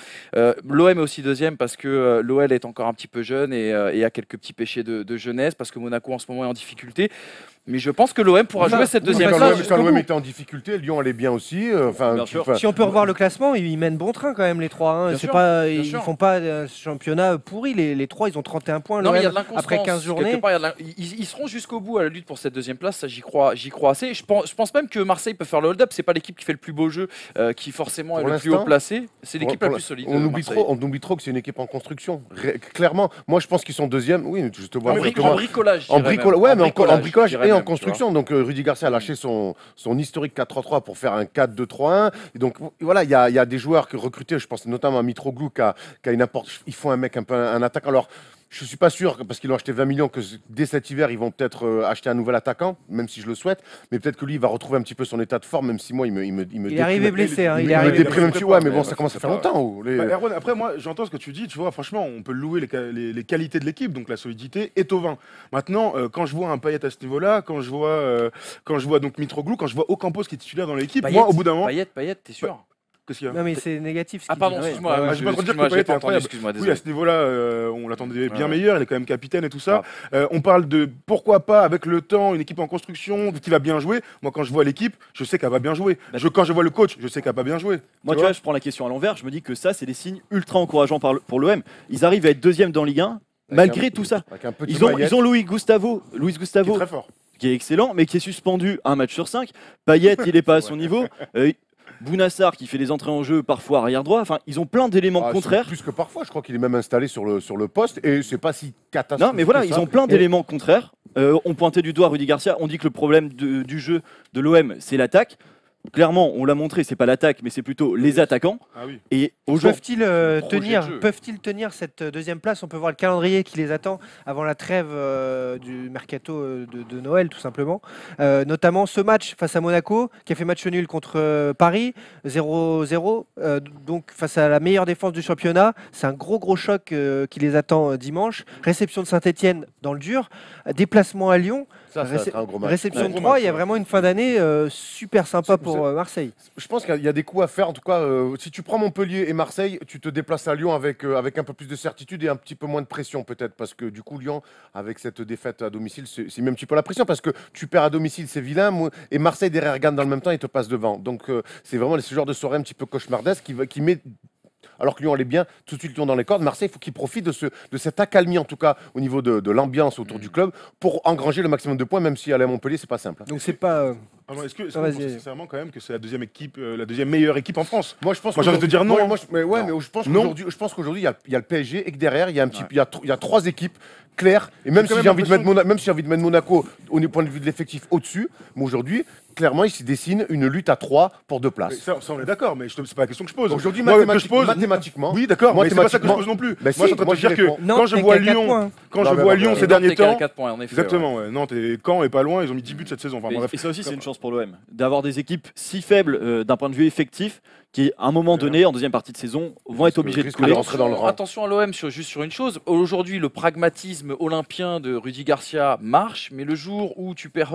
L'OM est aussi deuxième parce que l'OL est encore un petit peu jeune et a quelques petits péchés de jeunesse parce que Monaco en ce moment est en difficulté. Mais je pense que l'OM pourra jouer cette deuxième place. Quand l'OM était en difficulté, Lyon allait bien aussi. Si on peut revoir le classement, ils mènent bon train quand même les trois. Hein. Ils font pas un championnat pourri. Les trois, ils ont 31 points. Non, mais il y a de l'inconstance. Après 15 journées. Ils seront jusqu'au bout à la lutte pour cette deuxième place. Ça, j'y crois assez. Je pense même que Marseille peut faire le hold-up. C'est pas l'équipe qui fait le plus beau jeu, qui forcément est le plus haut placé. C'est l'équipe la plus solide. On oublie trop que c'est une équipe en construction. Clairement, moi je pense qu'ils sont deuxième. Oui, je te vois. En bricolage. En bricolage et en construction. Donc Rudy Garcia a lâché son historique 4-3-3 pour faire un 4-2-3-1. Et donc voilà, il y a des joueurs que recrutés, je pense notamment à Mitroglou qui a une importance. Il faut un mec un attaquant. Alors je suis pas sûr, parce qu'ils ont acheté 20 millions, que dès cet hiver, ils vont peut-être acheter un nouvel attaquant, même si je le souhaite. Mais peut-être que lui, il va retrouver un petit peu son état de forme, même si moi, il est arrivé blessé. Il est arrivé déprime un petit peu. Ouais, mais bon, ça commence à faire longtemps. Erwan, après, moi, j'entends ce que tu dis. Tu vois, franchement, on peut louer les qualités de l'équipe, donc la solidité et Thauvin. Maintenant, quand je vois un Payet à ce niveau-là, quand je vois donc Mitroglou, quand je vois Ocampos qui est titulaire dans l'équipe, moi, au bout d'un moment. Payet, t'es sûr? Non mais c'est négatif. Ah pardon, excuse-moi. Je peux te dire que Payet est incroyable. Oui, à ce niveau-là, on l'attendait bien meilleur. Il est quand même capitaine et tout ça. On parle de pourquoi pas avec le temps une équipe en construction qui va bien jouer. Moi, quand je vois l'équipe, je sais qu'elle va bien jouer. Quand je vois le coach, je sais qu'elle va pas bien jouer. Moi, tu vois, je prends la question à l'envers. Je me dis que ça, c'est des signes ultra encourageants pour l'OM. Ils arrivent à être deuxième dans Ligue 1 malgré tout ça. Ils ont Luis Gustavo, très fort, qui est excellent, mais qui est suspendu un match sur 5. Payet, il n'est pas à son niveau. Bounassar qui fait des entrées en jeu parfois arrière droit, enfin ils ont plein d'éléments contraires. Plus que parfois, je crois qu'il est même installé sur le poste et c'est pas si catastrophique. Non mais voilà, ils ont plein d'éléments contraires. On pointait du doigt Rudy Garcia, on dit que le problème du jeu de l'OM c'est l'attaque. Clairement, on l'a montré, c'est pas l'attaque, mais c'est plutôt les attaquants. Ah oui. Et peuvent-ils tenir cette deuxième place? On peut voir le calendrier qui les attend avant la trêve du mercato de Noël, tout simplement. Notamment ce match face à Monaco, qui a fait match nul contre Paris, 0-0. Donc face à la meilleure défense du championnat, c'est un gros choc qui les attend dimanche. Réception de Saint-Etienne dans le dur, déplacement à Lyon. Un gros match. Réception de 3, il y a vraiment une fin d'année super sympa pour Marseille. Je pense qu'il y a des coups à faire. En tout cas, si tu prends Montpellier et Marseille, tu te déplaces à Lyon avec un peu plus de certitude et un petit peu moins de pression peut-être. Parce que du coup, Lyon, avec cette défaite à domicile, c'est même un petit peu la pression. Parce que tu perds à domicile, c'est vilain. Et Marseille derrière gagne dans le même temps et te passe devant. Donc c'est vraiment ce genre de soirée un petit peu cauchemardesque qui met... Alors que Lyon allait bien, tout de suite Lyon dans les cordes. Marseille, il faut qu'il profite de cette accalmie, en tout cas au niveau de l'ambiance autour du club, pour engranger le maximum de points, même si aller à Montpellier, c'est pas simple. Donc c'est pas. Est-ce que vous pensez sincèrement quand même que c'est la deuxième équipe, la deuxième meilleure équipe en France? Moi, je pense. J'ai envie de dire non. Mais je pense qu'aujourd'hui, il y a le PSG et que derrière, il y a 3 équipes claires. Et même si j'ai envie de mettre Monaco au point de vue de l'effectif au-dessus, mais aujourd'hui, clairement, il se dessine une lutte à 3 pour 2 places. Ça, on est d'accord, mais c'est pas la question que je pose. Aujourd'hui, mathématiquement. Oui, d'accord, mais c'est pas ça que je pose non plus. Moi, je suis en train de dire que quand je vois Lyon ces derniers temps. 4 points, en effet. Exactement, Nantes et Caen est pas loin, ils ont mis 10 buts cette saison. Et ça aussi, c'est une chance pour l'OM. D'avoir des équipes si faibles d'un point de vue effectif qui, à un moment donné, en deuxième partie de saison, vont être obligés de risque de couler. rentrer dans le rang. Attention à l'OM juste sur une chose. Aujourd'hui, le pragmatisme olympien de Rudy Garcia marche, mais le jour où tu perds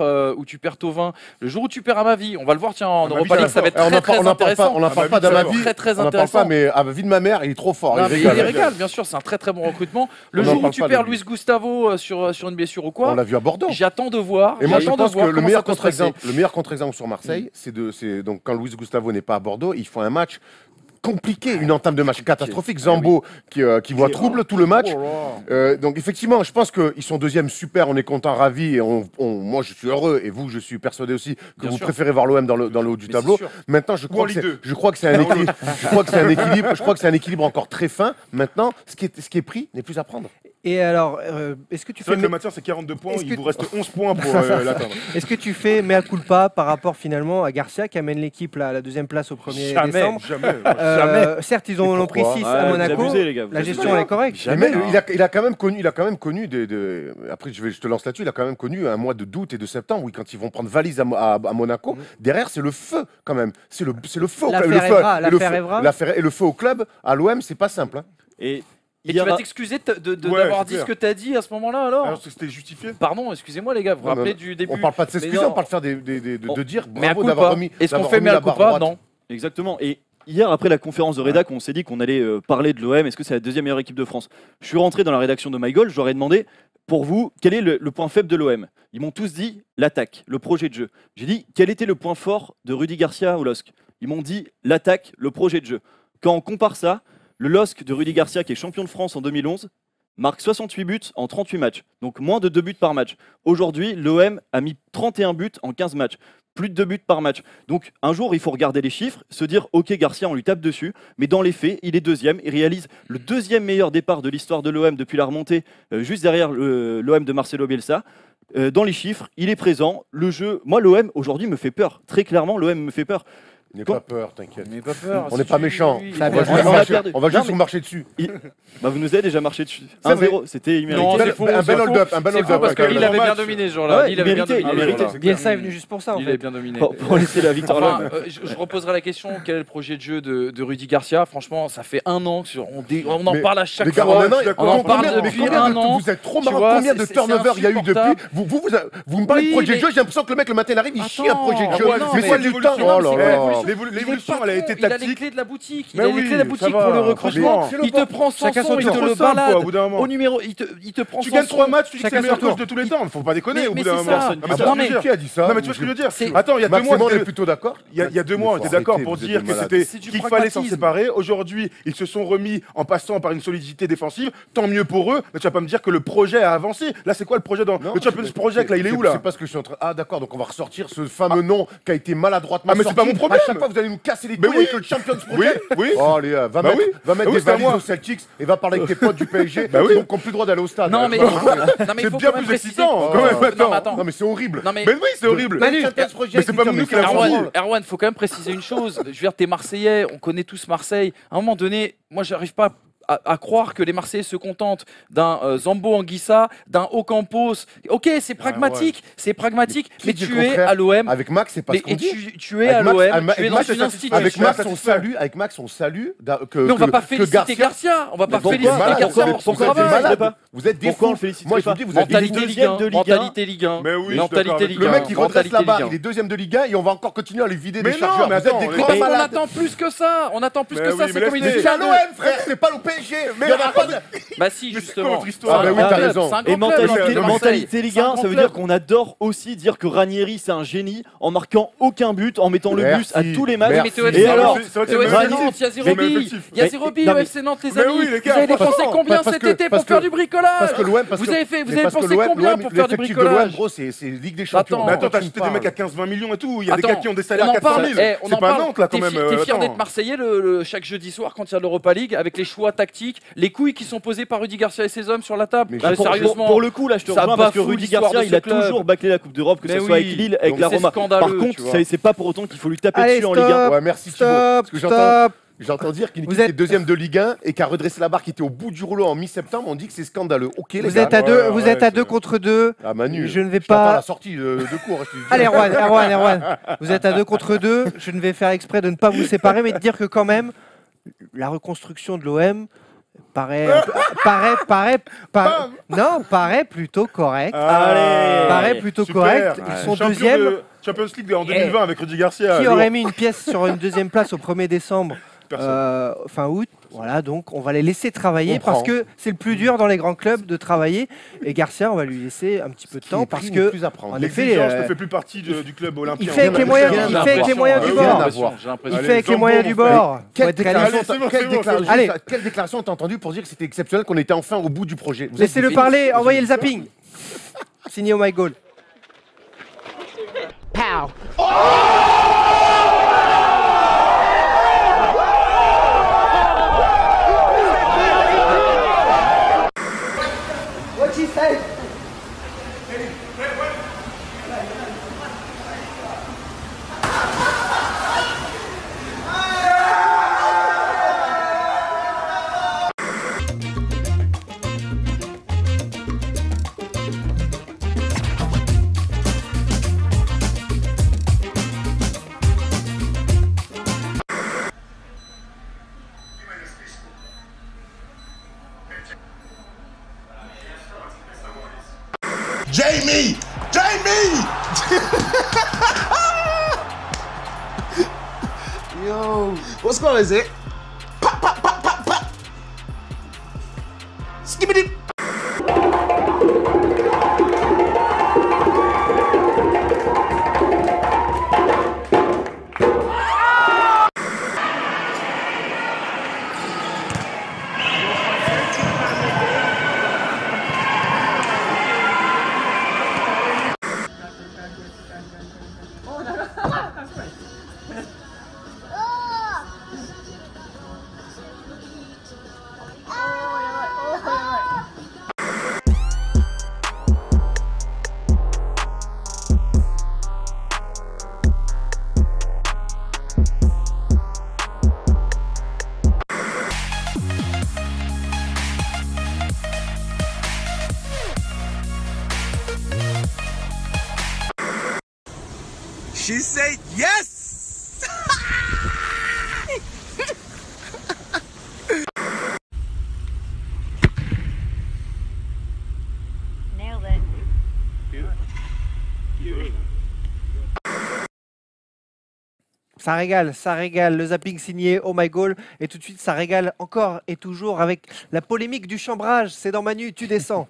Thauvin, le jour où tu perds Amavi, on va le voir tiens en Europa League, ça va être très intéressant. On n'en parle pas d'Amavi, très on n'en parle intéressant. pas, mais à vie de ma mère, il est trop fort. Non, mais il régale. régale, bien sûr, c'est un très bon recrutement. Le On n'en jour où parle tu pas, perds lui. Luis Gustavo sur une blessure ou On quoi, l'a vu à Bordeaux. j'attends de voir. Et moi, je j'attends de pense que voir le comment meilleur ça peut se passer. contre-exemple sur Marseille, c'est donc quand Luis Gustavo n'est pas à Bordeaux, ils font un match compliqué, une entame de match catastrophique. Zambo qui voit trouble tout le match. Donc effectivement, je pense qu'ils sont deuxième, super, on est content, ravi, et moi je suis heureux, et vous, je suis persuadé aussi que Bien vous sûr. préférez voir l'OM dans le haut du Mais tableau. c'est sûr. Maintenant, je crois que c'est un équilibre. Je crois que c'est un équilibre encore très fin. Maintenant, ce qui est pris n'est plus à prendre. Et alors, est-ce que tu C'est vrai fais que le maintien, c'est 42 points. Est-ce Il que- vous reste 11 points pour l'atteindre. est-ce que tu fais mea culpa par rapport finalement à Garcia qui amène l'équipe là, à la deuxième place au 1er Jamais. décembre Jamais. Certes, ils ont pris 6 Ouais, à vous Monaco. abusez, les gars, vous La abusez. gestion elle est correcte. Mais il a quand même connu après je te lance là-dessus, il a quand même connu un mois d'août et de septembre où quand ils vont prendre valise à Monaco, derrière c'est le feu quand même, c'est le feu au club. L'affaire Evra, Et le l'affaire feu- Evra. l'affaire- et le feu au club à l'OM, c'est pas simple. Hein. Et Et hier, tu vas t'excuser Ouais, d'avoir c'est dit ce clair. que tu as dit à ce moment-là alors Alors que c'était justifié. Pardon, excusez-moi les gars, vous vous Non, mais rappelez du début. On parle pas de s'excuser, Mais non. on parle de faire de dire Mais à bravo coup d'avoir pas. remis. Est-ce qu'on d'avoir fait remis mais à la coup barre pas droite. Non. exactement. Et hier, après la conférence de rédac, on s'est dit qu'on allait parler de l'OM. Est-ce que c'est la deuxième meilleure équipe de France? Je suis rentré dans la rédaction de MyGoal, je leur ai demandé, pour vous, quel est le point faible de l'OM? Ils m'ont tous dit l'attaque, le projet de jeu. J'ai dit, quel était le point fort de Rudy Garcia au LOSC? Ils m'ont dit l'attaque, le projet de jeu. Quand on compare ça, le LOSC de Rudy Garcia, qui est champion de France en 2011, marque 68 buts en 38 matchs, donc moins de 2 buts par match. Aujourd'hui, l'OM a mis 31 buts en 15 matchs, plus de 2 buts par match. Donc un jour, il faut regarder les chiffres, se dire, ok, Garcia, on lui tape dessus, mais dans les faits, il est deuxième, il réalise le deuxième meilleur départ de l'histoire de l'OM depuis la remontée, juste derrière l'OM de Marcelo Bielsa. Dans les chiffres, il est présent, le jeu, moi l'OM aujourd'hui me fait peur, très clairement l'OM me fait peur. N'aie pas peur, t'inquiète. Mais pas peur. On n'est pas méchants. Ça On va va bien. juste On a marcher- perdu. on va juste Non, mais- vous marcher dessus. Bah, vous nous avez déjà marché dessus. C'est vrai. 1-0, c'était immérité. Non, Un c'est faux, bel c'est faux. hold-up, un bel C'est faux hold-up. parce avec qu'il un avait bien match. dominé ce jour-là. Ouais, Il avait bien il méritait, dominé. il méritait. Voilà. Bielsa est venu juste pour ça en Il fait. est bien dominé. Pour laisser la victoire à Enfin, l'OM. je reposerai la question, quel est le projet de jeu de Rudy Garcia? Franchement, ça fait un an on en Mais- parle à chaque Les gars, fois. maintenant, On en parle mais depuis combien un de- an. Vous êtes trop Tu marrant. vois, Combien de c'est turnovers il y a eu depuis insupportable. Vous me parlez de Oui, projet de mais- jeu, j'ai l'impression que le mec, le matin, il arrive, il chie un Attends, projet de jeu. ouais, non, Mais mais c'est du temps. l'évolution, Oh là c'est là. quoi, L'évolution, Il est elle a été patron, il a les tactique. clés de la boutique. Il Mais a les oui, clés de la ça boutique va, pour le recrutement. franchement. Il te prend sans Chacun son, son il tour. te Trop le simple, quoi, balade. au bout d'un moment. Au numéro, il te prend Tu sans gagnes 3 son. matchs, tu dis que c'est Chacun le meilleur son coach tour. de tous les temps. Faut pas déconner au Mais bout d'un c'est moment. ça. Ah, mais Non, c'est mais- dire. Qui a dit ça Non, mais tu vois ce que je veux dire C'est- Attends, il y a 2 mois, Maximum, on c'était- est plutôt d'accord. il y a 2 mois, on Mais était faut d'accord arrêter, pour vous êtes dire des que malades. c'était C'est du qu'il fallait s'en pragmatisme. séparer. Aujourd'hui, ils se sont remis en passant par une solidité défensive. Tant mieux pour eux. Mais tu vas pas me dire que le projet a avancé. Là, c'est quoi le projet dans Non, le Champions Project? Là, il est où là? C'est pas ce que je suis en train. Ah d'accord, donc on va ressortir ce fameux nom qui a été maladroitement Ah, mais c'est sorti. pas mon problème. À chaque fois, vous allez nous casser les Mais couilles oui. avec le Champions Oui, Project. oui. Oh allez, va Bah mettre, oui. va mettre Ah oui, des c'est à valises moi. aux Celtics et va parler avec tes potes du PSG. Bah oui. Donc on plus le droit d'aller au stade. Non, mais Oh, il C'est faut bien quand même plus préciser. excitant, quand Oh, même, Non, mais attends. attends. non mais c'est horrible. Non, mais Mais oui, c'est horrible. Le Champions Project, Mais c'est pas putain, nous qui l'avons c'est dit. horrible. Erwan, faut quand même préciser une chose. Je veux dire, t'es Marseillais, on connaît tous Marseille. À un moment donné, moi, j'arrive pas à croire que les Marseillais se contentent d'un Zambo Anguissa, d'un Ocampos. Ok, c'est pragmatique, Qui mais dit le tu es contraire à l'OM. Avec Max, c'est pas Mais ce qu'on dit. tu es à Avec Max- l'OM, avec tu es dans Max, une c'est institution. Avec Max, on satisfait. salue. Avec Max, on salue que. Mais on va que- pas que féliciter Garcia. On va pas pourquoi féliciter malade, Garcia mais pour son pourquoi vous êtes travail. malade pas Vous êtes des Pourquoi on fous. le féliciterait Moi, je vous pas dis, vous êtes des Mentalité fous. Ligue deuxième 1. de Ligue 1. Mentalité Ligue 1. Mais oui, je suis Mentalité d'accord avec Ligue Le 1. mec, il redresse Mentalité la barre. Ligue 1. Il est deuxième de Ligue 1 et on va encore continuer à lui vider des Mais non, chargeurs. mais Vous êtes attends, des mais Mais grands parce qu'on malades. attend plus que ça. On attend plus Mais que oui, ça. mais C'est comme une laisse-les. Mais c'est à finale. l'OM, frère, c'est pas au PSG. Mais il y en a pas de. Bah si, Mais c'est justement. quoi votre histoire Ah bah oui, C'est un t'as club, raison. c'est un Et grand club, Marseille. mentalité Ligue C'est un 1, grand ça veut club. dire qu'on adore aussi dire que Ranieri c'est un génie en marquant aucun but, en mettant le bus Merci. à tous les matchs. Merci. Mais t'es au Et FC alors, Nantes, c'est vrai que t'es au c'est FC le même Nantes, il y a effectif. zéro C'est le même bille. effectif. Il y a zéro bille non, au mais- FC Nantes, les Mais amis. oui, les Vous gars, avez parce- dépensé combien parce cet que- été pour parce faire que- du bricolage Parce que l'OM, parce Vous que- avez mais dépensé parce que combien l'OM, pour faire du l'effectif de l'OM, bricolage gros, c'est Ligue des Champions. Attends. Mais attends, t'as Tu acheté me des mecs à parles. 15-20 millions et tout. Il y a des Attends, gars qui ont des salaires on à en 400 parle, 000. eh, on C'est en pas parle. Nantes là quand T'es même. T'es fier attends. d'être Marseillais chaque jeudi soir quand il y a l'Europa League avec les choix tactiques, les couilles qui sont posées par Rudy Garcia et ses hommes sur la table. Mais Bah, Sérieusement. pour le coup, là, je te ça rejoins parce que bafoue Rudy l'histoire Garcia, de il ce a club. toujours bâclé la Coupe d'Europe, que Mais ce soit oui. avec Lille, avec Donc la c'est Roma. scandaleux, Par tu contre, vois. c'est pas pour autant qu'il faut lui taper Allez, dessus en Ligue 1. Ouais, merci Thibaut. Stop, Parce que j'entends. stop. J'entends dire qu'une Vous équipe qui êtes- est deuxième de Ligue 1 et qui a redressé la barre, qui était au bout du rouleau en mi-septembre, on dit que c'est scandaleux. Ok, les Vous gars. êtes à deux, vous ouais, êtes à c'est 2 vrai. contre 2. Ah, Manu, Je ne vais t'attends pas. la sortie de cours. je te dis. Allez, Erwan. Vous êtes à 2 contre 2. Je ne vais faire exprès de ne pas vous séparer, mais de dire que quand même, la reconstruction de l'OM paraît plutôt correcte. Allez. Paraît plutôt Super. correct. Ils Ouais. sont Champion deuxièmes. de Champions League en 2020 avec Rudy Garcia. Qui lourd. aurait mis une pièce sur une deuxième place au 1er décembre Personne. fin août? Voilà, donc on va les laisser travailler On parce prend. que c'est le plus dur dans les grands clubs de travailler. Et Garcia, on va lui laisser un petit peu de Qui temps est parce pris, que plus à prendre. en effet, L'exigence ne fait plus partie du club olympien. il fait avec les moyens, Rien il à fait avec les voir. moyens du Rien à bord. voir. J'ai Il l'impression. fait avec les Zambo, moyens mon du frère. bord. Faut Quelle être réaliste. Allez, c'est bon, Allez. Quelle déclaration t'as entendu pour dire que c'était exceptionnel, qu'on était enfin au bout du projet? Vous êtes Laissez-le des parler, génies. envoyez le zapping. Signé au My Goal. Jamie! Jamie! Yo, what score is it? Pop, pop, pop, pop, pop. Skibbity. She said yes! Nailed it. Ça régale. Le zapping signé Oh My Goal. Et tout de suite, ça régale encore et toujours avec la polémique du chambrage. C'est dans Manu, tu descends.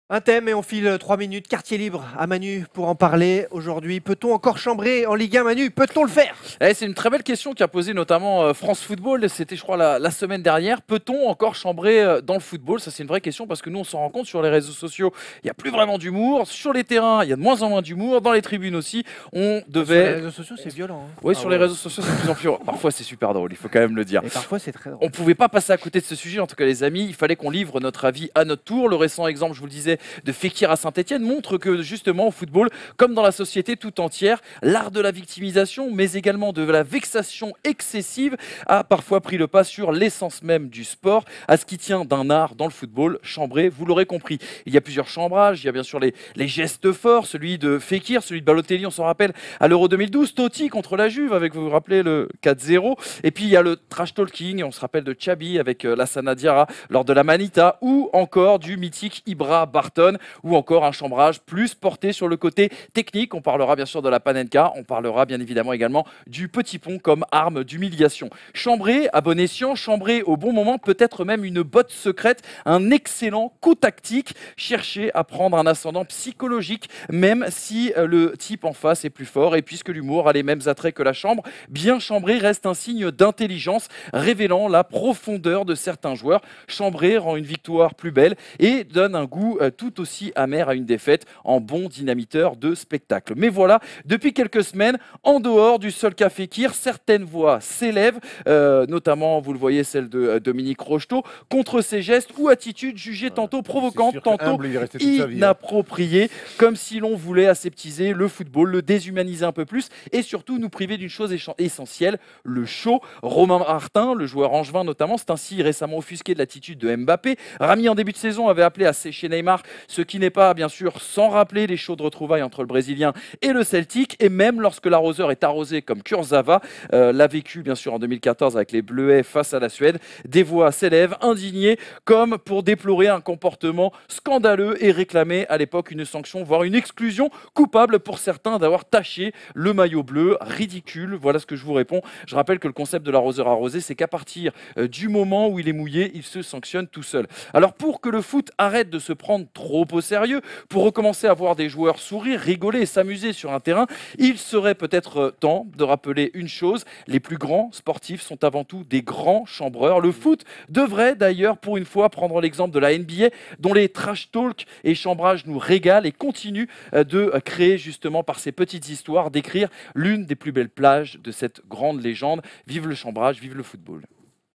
Un thème et on file 3 minutes. Quartier libre à Manu pour en parler aujourd'hui. Peut-on encore chambrer en Ligue 1, Manu? Peut-on le faire? C'est une très belle question qu'a posée notamment France Football. C'était, je crois, la semaine dernière. Peut-on encore chambrer dans le football? Ça, c'est une vraie question parce que nous, on s'en rend compte sur les réseaux sociaux. Il n'y a plus vraiment d'humour. Sur les terrains, il y a de moins en moins d'humour. Dans les tribunes aussi, on Sur les devait. réseaux sociaux, c'est violent. Oui, sur les réseaux sociaux, c'est de plus en plus. Parfois, c'est super drôle. Il faut quand même le dire. Et parfois, c'est très drôle. On pouvait pas passer à côté de ce sujet, en tout cas les amis, il fallait qu'on livre notre avis à notre tour. Le récent exemple, je vous le disais, de Fekir à Saint-Etienne montre que justement au football, comme dans la société tout entière, l'art de la victimisation, mais également de la vexation excessive, a parfois pris le pas sur l'essence même du sport, à ce qui tient d'un art dans le football, chambré, vous l'aurez compris. Il y a plusieurs chambrages, il y a bien sûr les gestes forts, celui de Fekir, celui de Balotelli, on s'en rappelle, à l'Euro 2012, Totti contre la Juve, avec, vous vous rappelez, le 4-0, et puis il y a le trash talking, on se rappelle de Xabi avec Lassana Diarra lors de la Manita, ou encore du mythique Ibra Barton, ou encore un chambrage plus porté sur le côté technique. On parlera bien sûr de la Panenka, on parlera bien évidemment également du petit pont comme arme d'humiliation. Chambrer à bon escient, chambrer au bon moment, peut-être même une botte secrète, un excellent coup tactique, chercher à prendre un ascendant psychologique, même si le type en face est plus fort, et puisque l'humour a les mêmes attraits que la chambre, bien chambrer reste un signe d'intelligence, révélant la profondeur de certains joueurs. Chambrer rend une victoire plus belle et donne un goût tout aussi amer à une défaite en bon dynamiteur de spectacle. Mais voilà, depuis quelques semaines, en dehors du seul cas Fekir, certaines voix s'élèvent, notamment, vous le voyez, celle de Dominique Rocheteau, contre ces gestes ou attitudes jugées tantôt provocantes, tantôt inappropriées, comme si l'on voulait aseptiser le football, le déshumaniser un peu plus et surtout nous priver d'une chose essentielle, le show. Romain Martin, le joueur angevin notamment, c'est ainsi récemment offusqué de l'attitude de Mbappé. Rami, en début de saison, avait appelé à sécher Neymar, ce qui n'est pas, bien sûr, sans rappeler les chaudes retrouvailles entre le Brésilien et le Celtic. Et même lorsque l'arroseur est arrosé comme Kurzawa l'a vécu, bien sûr, en 2014 avec les Bleuets face à la Suède, des voix s'élèvent, indignées, comme pour déplorer un comportement scandaleux et réclamer à l'époque une sanction, voire une exclusion, coupable pour certains d'avoir taché le maillot bleu. Ridicule, voilà ce que je vous réponds. Je rappelle que le concept de l'arroseur arrosé, c'est qu'à partir du moment où il est mouillé, il se sanctionne tout seul. Alors pour que le foot arrête de se prendre trop au sérieux, pour recommencer à voir des joueurs sourire, rigoler et s'amuser sur un terrain, il serait peut-être temps de rappeler une chose, les plus grands sportifs sont avant tout des grands chambreurs. Le foot devrait d'ailleurs pour une fois prendre l'exemple de la NBA, dont les trash talk et chambrages nous régalent et continuent de créer justement par ces petites histoires, d'écrire l'une des plus belles plages de cette grande légende. Vive le chambrage, vive le football.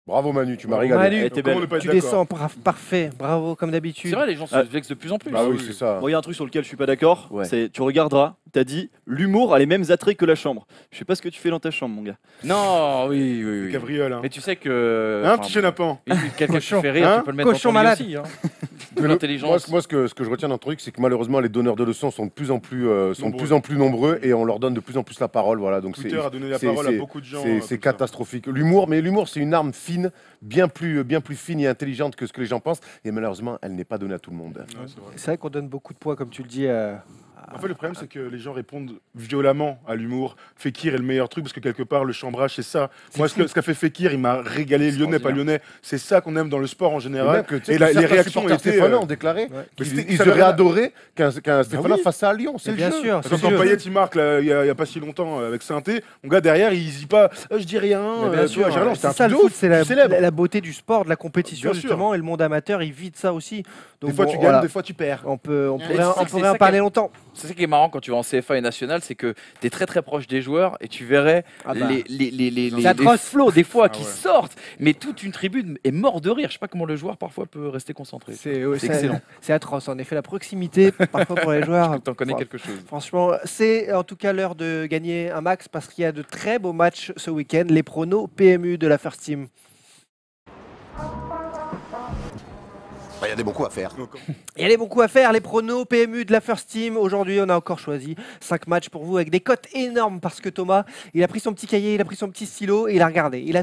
Bravo Manu, tu m'as régalé. Manu, Comment ne pas être tu d'accord descends, parfait, bravo comme d'habitude. C'est vrai, les gens se vexent de plus en plus. Bah oui, c'est ça. Moi, il y a un truc sur lequel je suis pas d'accord, Ouais. c'est tu regarderas, t'as dit l'humour a les mêmes attraits que la chambre. Je sais pas ce que tu fais dans ta chambre, mon gars. Non, oui. Cabriole, hein. Mais tu sais que... Un petit chenapan. Quelqu'un qui fait rire, Hein tu peux le mettre Cochon dans ton lit malade. aussi. Hein. Mais L'intelligence. Moi, ce que je retiens d'un truc, c'est que malheureusement, les donneurs de leçons sont de plus en plus nombreux et on leur donne de plus en plus la parole. Voilà, donc Twitter a donné la c'est- parole à c'est- beaucoup de gens. c'est comme ça. catastrophique. L'humour, c'est une arme fine, bien plus fine et intelligente que ce que les gens pensent. Et malheureusement, elle n'est pas donnée à tout le monde. Ouais, c'est vrai. C'est vrai qu'on donne beaucoup de poids, comme tu le dis. En fait, le problème, c'est que les gens répondent violemment à l'humour. Fekir est le meilleur truc parce que quelque part, le chambrage, c'est ça. Moi, ce qu'a fait Fekir, il m'a régalé. Lyonnais, pas lyonnais. C'est ça qu'on aime dans le sport en Et général. même que, tu sais, Et que les certains réactions supporters étaient. stéphanois ont déclaré Mais qu'ils c'était- ils ça auraient avait- adoré qu'un Stéphanois oui. fasse ça à Lyon. C'est le bien jeu. sûr, Parce que c'est quand le jeu. Payet il marque là, il y a pas si longtemps avec Sainté, mon gars derrière il dit pas je dis rien. Mais bien tu vois, sûr, genre, non, c'était c'est un ça truc le de foot, ouf, c'est tu célèbres. la beauté du sport, de la compétition Bien sûr. justement, et le monde amateur il vit de ça aussi. Donc Des fois bon, tu gagnes, voilà. des fois tu perds. On pourrait c'est ça en qui parler est- longtemps. C'est ça qui est marrant quand tu vas en CFA et national, c'est que tu es très très proche des joueurs et tu verrais Ah bah. les atroce. flots des fois Ah qui ouais. sortent, mais toute une tribune est morte de rire. Je sais pas comment le joueur parfois peut rester concentré. C'est excellent. C'est atroce. En effet, la proximité parfois pour les joueurs. Tu en connais Enfin, quelque chose. Franchement, c'est en tout cas l'heure de gagner un max parce qu'il y a de très beaux matchs ce week-end. Les pronos PMU de la First Team. Il y a des bons coups à faire. Il y a les bons coups à faire, les pronos PMU de la First Team. Aujourd'hui, on a encore choisi 5 matchs pour vous avec des cotes énormes parce que Thomas, il a pris son petit cahier, il a pris son petit stylo et il a regardé. Il a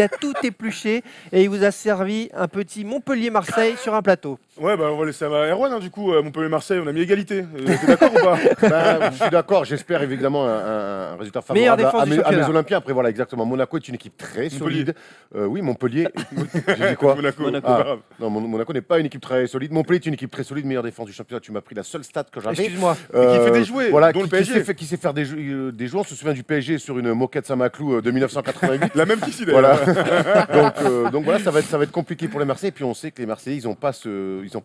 tout épluché et il vous a servi un petit Montpellier-Marseille sur un plateau. Ouais, bah on va laisser à Erwan du coup. Montpellier-Marseille, on a mis égalité. T'es d'accord ou pas? Ben, je suis d'accord, j'espère évidemment un résultat Meilleure favorable défense du à mes championnat. Olympiens. Après, voilà, exactement. Monaco est une équipe très Montpellier. solide. Oui, Montpellier. J'ai dit quoi? Monaco. Monaco. C'est Ah. pas grave. Non, Monaco n'est pas une équipe très solide. Montpellier est une équipe très solide, meilleure défense du championnat. Tu m'as pris la seule stat que j'avais. Excuse-moi. qui fait des jouets, voilà, dont le qui PSG. sait faire des jouets. On se souvient du PSG sur une moquette Saint-Maclou de 1988. La même qu'ici d'ailleurs. Voilà. donc voilà, ça va être compliqué pour les Marseillais. Et puis on sait que les Marseillais, ils n'ont pas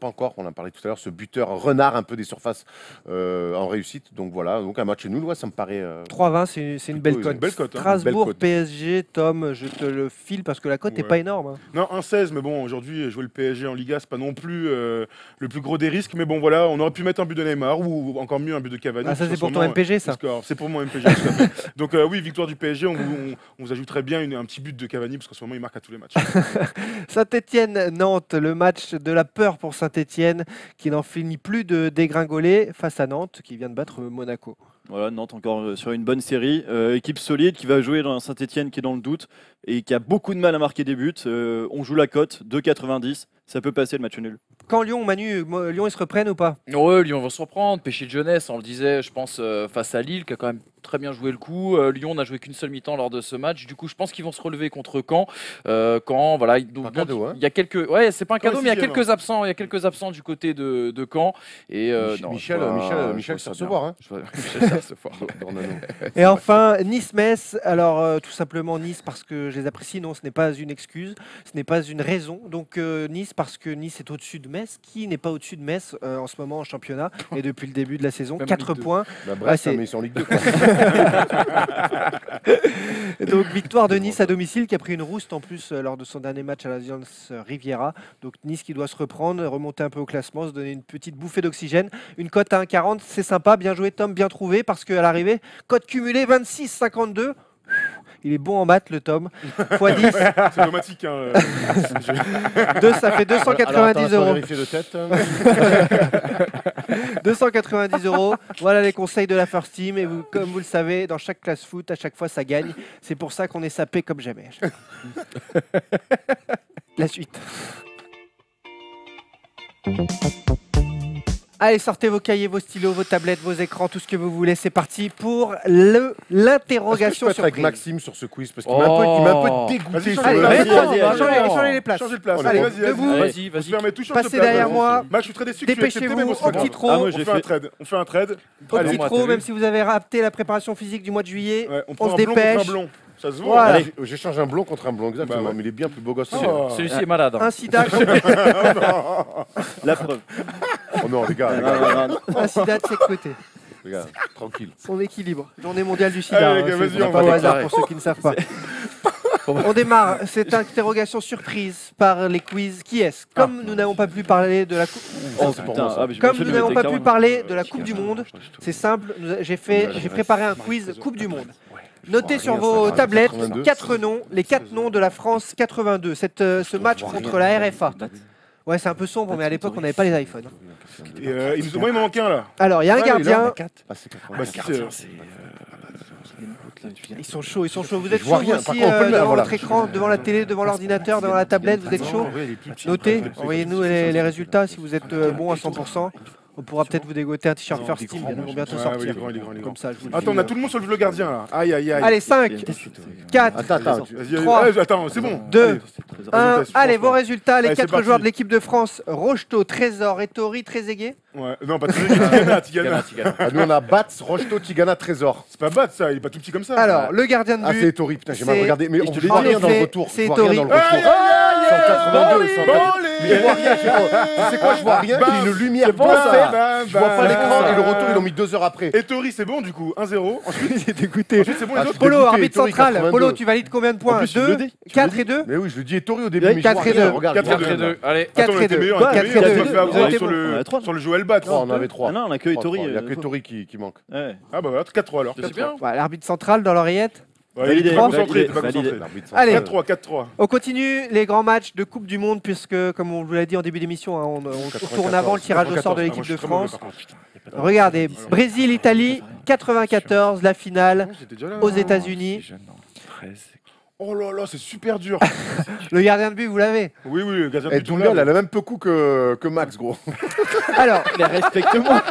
encore, on en parlait tout à l'heure, ce buteur renard un peu des surfaces en réussite. Donc voilà, donc un match nul, ouais, ça me paraît. 3-20, c'est une belle Plutôt cote. une belle cote, hein. Strasbourg, Belle cote. PSG, Tom, je te le file parce que la cote n'est Ouais. pas énorme. Hein. Non, 1-16, mais bon, aujourd'hui, jouer le PSG en Liga, c'est pas non plus le plus gros des risques. Mais bon, voilà, on aurait pu mettre un but de Neymar ou encore mieux un but de Cavani. Ah, ça, c'est Parce pour qu'en ton ce moment, MPG, ça. le score, c'est pour mon MPG. tout à fait. Donc, oui, victoire du PSG, on vous ajouterait bien un petit but de Cavani parce qu'en ce moment, il marque à tous les matchs. Saint-Étienne-Nantes, le match de la peur pour Saint-Étienne qui n'en finit plus de dégringoler face à Nantes qui vient de battre Monaco. Voilà, Nantes encore sur une bonne série. Équipe solide qui va jouer dans un Saint-Etienne qui est dans le doute et qui a beaucoup de mal à marquer des buts. On joue la cote, 2,90. Ça peut passer le match nul. Quand Lyon, Manu, Lyon ils se reprennent ou pas? Ouais, Lyon va se reprendre. Péché de jeunesse, on le disait, je pense, face à Lille, qui a quand même très bien joué le coup. Lyon n'a joué qu'une seule mi-temps lors de ce match. Du coup, je pense qu'ils vont se relever contre Caen. Caen, voilà. Un cadeau, hein. Il y a quelques. Ouais, c'est pas un Caen cadeau, est mais il y a sixième, quelques absents. Il y a quelques absents du côté de Caen. Et non, Michel je sait vois ça recevoir, bien. hein. Je vois- Michel sait recevoir. Dornano. Et enfin, Nice-Metz. Alors, tout simplement Nice parce que je les apprécie. Non, ce n'est pas une excuse, ce n'est pas une raison. Donc, Nice parce que Nice est au-dessus de Metz. Qui n'est pas au-dessus de Metz en ce moment en championnat et depuis le début de la saison? Même en 4 Ligue 2. points. Bah, bref, c'est- mais ils sont en Ligue 2. Quoi. Donc victoire de Nice à domicile qui a pris une rouste en plus lors de son dernier match à l'Allianz Riviera. Donc Nice qui doit se reprendre, remonter un peu au classement, se donner une petite bouffée d'oxygène. Une cote à 1,40, c'est sympa, bien joué Tom, bien trouvé parce qu'à l'arrivée, cote cumulée 26,52. Il est bon en maths le Tom. x 10, C'est automatique. Hein. ça fait 290 Alors, attends, euros. vérifier de tête. 290 euros. Voilà les conseils de la First Team. Et comme vous le savez, dans chaque classe foot, à chaque fois, ça gagne. C'est pour ça qu'on est sapé comme jamais. La suite. Allez, sortez vos cahiers, vos stylos, vos tablettes, vos écrans, tout ce que vous voulez. C'est parti pour l'interrogation Est-ce que je peux être avec surprise. Maxime sur ce quiz parce qu'il m'a un peu dégoûté. Vas-y, sur Allez, le- vas-y, vas-y, vas-y, changez les places. Changez de place. Allez, Vas-y, debout. vas-y. Vas-y, On se vas-y. permet tout changer de Passez place. derrière Vas-y. moi. Bah, je suis très déçu que tu aies accepté, mais Dépêchez-vous bon, c'est au pas grave. petit trot. Ah, moi, On j'ai fait un fait. trade. On fait un trade. Au Allez, petit moi, trot, t'as même vu si vous avez raté la préparation physique du mois de juillet, ouais, on on prend se un blond contre dépêche. un blond. Ça se voit. Voilà. Allez. J'échange un blond contre un blond, exactement. Bah ouais. Mais il est bien plus beau gosse. que Oh. moi. Celui-ci est malade. hein. Un SIDA, La preuve. Oh non, les gars, les Non, gars, non, non. un SIDA de chaque côté. les gars, tranquille. Son équilibre. Journée mondiale du sida. Allez, les gars, hein, vas-y, c'est on pas va au hasard déclarer. pour ceux qui ne savent pas. On démarre cette interrogation surprise par les quiz. Qui est-ce? Comme nous n'avons pas pu parler de la coupe, Oh c'est pour putain, moi, ça. ah, mais je me comme fais nous le n'avons pas pu T40. parler de la Coupe du Monde, c'est simple. J'ai préparé un quiz Coupe du Monde. Notez sur vos tablettes 82. 4 noms, les 4 noms de la France 82. Ce match contre la RFA. Ouais, c'est un peu sombre, mais à l'époque, on n'avait pas les iPhones. Et moi, il m'en manque un là. Alors, il y a un gardien. Ah, c'est 80. Bah, si, Ils sont chauds, ils sont chauds. Vous êtes Je vois chauds rien. aussi Par contre, on peut le- devant voilà. votre écran, devant la télé, devant l'ordinateur, devant la tablette, vous êtes chauds. Notez, envoyez-nous les résultats si vous êtes bon à 100%. On pourra peut-être vous dégoter un t-shirt First Team, ils vont bientôt Ouais, sortir. il est grand, il est grand, il est grand. Comme ça, je vous le Attends, on file. a tout le monde sur le gardien là. Aïe, aïe, aïe. Allez, 5, 4, Attends. Vas-y, 3, allez, attends, c'est bon. 2, Allez. 1. Résultats, Allez, franchement. vos résultats, les Allez, c'est 4 parti. joueurs de l'équipe de France, Rocheteau, Trésor, Ettori, Trezeguet. Ouais, non, pas Tigana, Tigana. Ah, nous, on a Bats, Rocheteau, Tigana, Trésor. C'est pas Bat ça, il est pas tout petit comme ça. Alors, le gardien de Ah, c'est but, Ettori. Putain, j'ai mal C'est- regardé. Mais on te ne voit l'ai rien dit, dans le c'est- retour. c'est Je vois rien Ettori. dans le retour. 182, 182. Mais je vois rien, Gérard. Tu sais quoi, je vois rien. Il y a une lumière bon, blanche. ça. Je vois pas l'écran et le retour, ils l'ont mis 2 heures après. Ettori, c'est bon du coup, 1-0. Ensuite, j'ai dégoûté. c'est bon les Ah, autres. Polo, dégoûté, arbitre Ettori, central. 82. Polo, tu valides combien de points? plus, tu me 2, le dis, 4 et 2. Mais oui, je le dis Ettori au début. Ouais, Mais je 4 vois et rien. 2. Regarde, 4 et 4 et 2. Allez. 4 Attends, on et était 2. meilleurs, 4 et 2. on s'est fait Vous avoir avez été sur bon. le- On a 3. sur le Joël Bat. 3, on avait 3. Ah non, on a que Ettori. Il n'y a que Ettori qui manque. Ouais. Ah bah voilà, 4-3 alors. C'est bien. Voilà, l'arbitre central dans l'oreillette. Ouais, Validé, il était pas concentré, validé, il était pas validé. concentré. L'arbitre Allez. central. 4-3, 4-3. On continue les grands matchs de Coupe du Monde puisque, comme on vous l'a dit en début d'émission, hein, on tourne avant le tirage au sort de l'équipe de France. Regardez, Brésil-Italie, 94, la finale aux États-Unis. Oh là là, c'est super dur. Le gardien de but, vous l'avez. Oui, oui, le gardien de Et but, Dunga, elle a le même peu coup que Max, gros. Alors, Mais respecte-moi.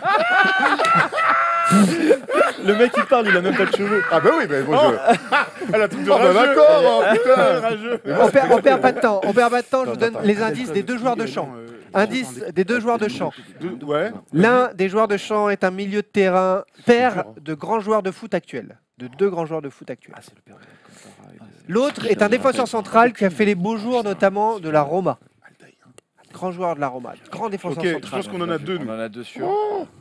Le mec il parle, il a même pas de cheveux. Ah bah oui, mais moi je... Elle a tout de Oh bah rageux. d'accord, oh, putain. Rageux. on perd pas de temps. On perd pas de temps. Je vous donne Attends, les indices des 2 joueurs de champ. Indice des 2 joueurs de champ. Ouais. L'un des joueurs de champ est un milieu de terrain, père de grands joueurs de foot actuels. De 2 grands joueurs de foot actuels. L'autre est un défenseur central qui a fait les beaux jours, notamment de la Roma. Grand joueur de la Roma. Grand défenseur Ok, je central. pense qu'on en a deux. On nous. en a 2 sur.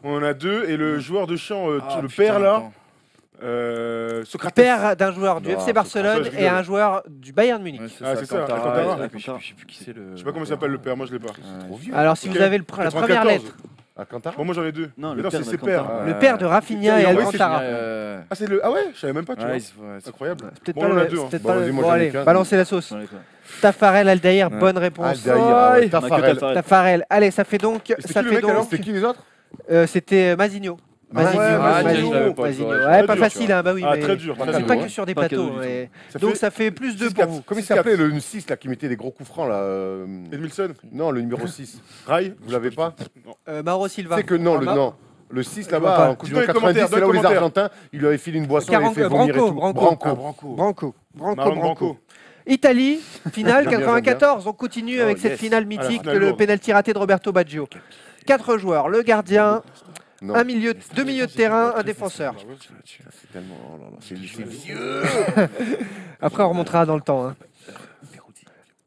On en a deux et le joueur de champ, Ah, le putain, père là, attends. Socrates. Père d'un joueur du Non, FC Barcelone ça, je et un joueur du Bayern Munich. Ouais, Ah, c'est ça, Alcantara. Alcantara. Je sais plus qui c'est le. Je sais pas comment il s'appelle le père, moi je l'ai pas. Trop vieux. Alors si Ok. vous avez la première 94. lettre, Alcantara. Bon, moi j'en ai deux. Non, Mais le non, père c'est ses d'Alcantara. pères. le père de Rafinha et Ouais, c'est Alcantara. Ah, c'est le. Ah ouais, je savais même pas, tu vois. Ouais, c'est Incroyable. Peut-être Bon, pas on en a le- deux, c'est hein. peut-être Bon, pas vas-y, le- moi, Bon j'en ai allez, qu'un. balancez la sauce. J'en ai pas. Tafarel, Aldaïr, Ouais. bonne réponse. Aldaïr, Ouais. Tafarel. Tafarel. Allez, ça fait donc, c'était ça qui le fait mec, alors donc, C'était qui les autres? C'était Mazinho. Mazinho, ouais, Ah, Mazinho, je l'avais pas, Mazinho. je l'aurais- Ouais, très pas dur, facile, hein, bah oui. Ah, mais très dur. Pas très C'est cadeau, pas dur. que sur des Pas cadeau plateaux. du mais- Ça Donc fait ça fait plus 2 pour 6-4. vous. Comment il 6-4. s'appelait le 6 là qui mettait des gros coups francs là Edmilson, Non, le numéro 6. Rai. Vous l'avez pas? Mauro Tu Silva. sais que non, Ah, non. Le 6 vois là-bas, pas. en Coupe du Dans Monde les commentaires, 90, c'est là dans où les les commentaires. Argentins, il lui avait filé une boisson, il avait fait vomir et Branco, tout. Branco. Branco. Marlon Branco. Italie, finale J'aime bien, 94. On continue avec cette yes. finale la mythique finale de le lourde. penalty raté de Roberto Baggio. 4 joueurs, le gardien, Non. un milieu, 2 milieux de terrain, un défenseur. C'est tellement. Oh là là, c'est vieux. Après, on remontera dans le temps. Hein.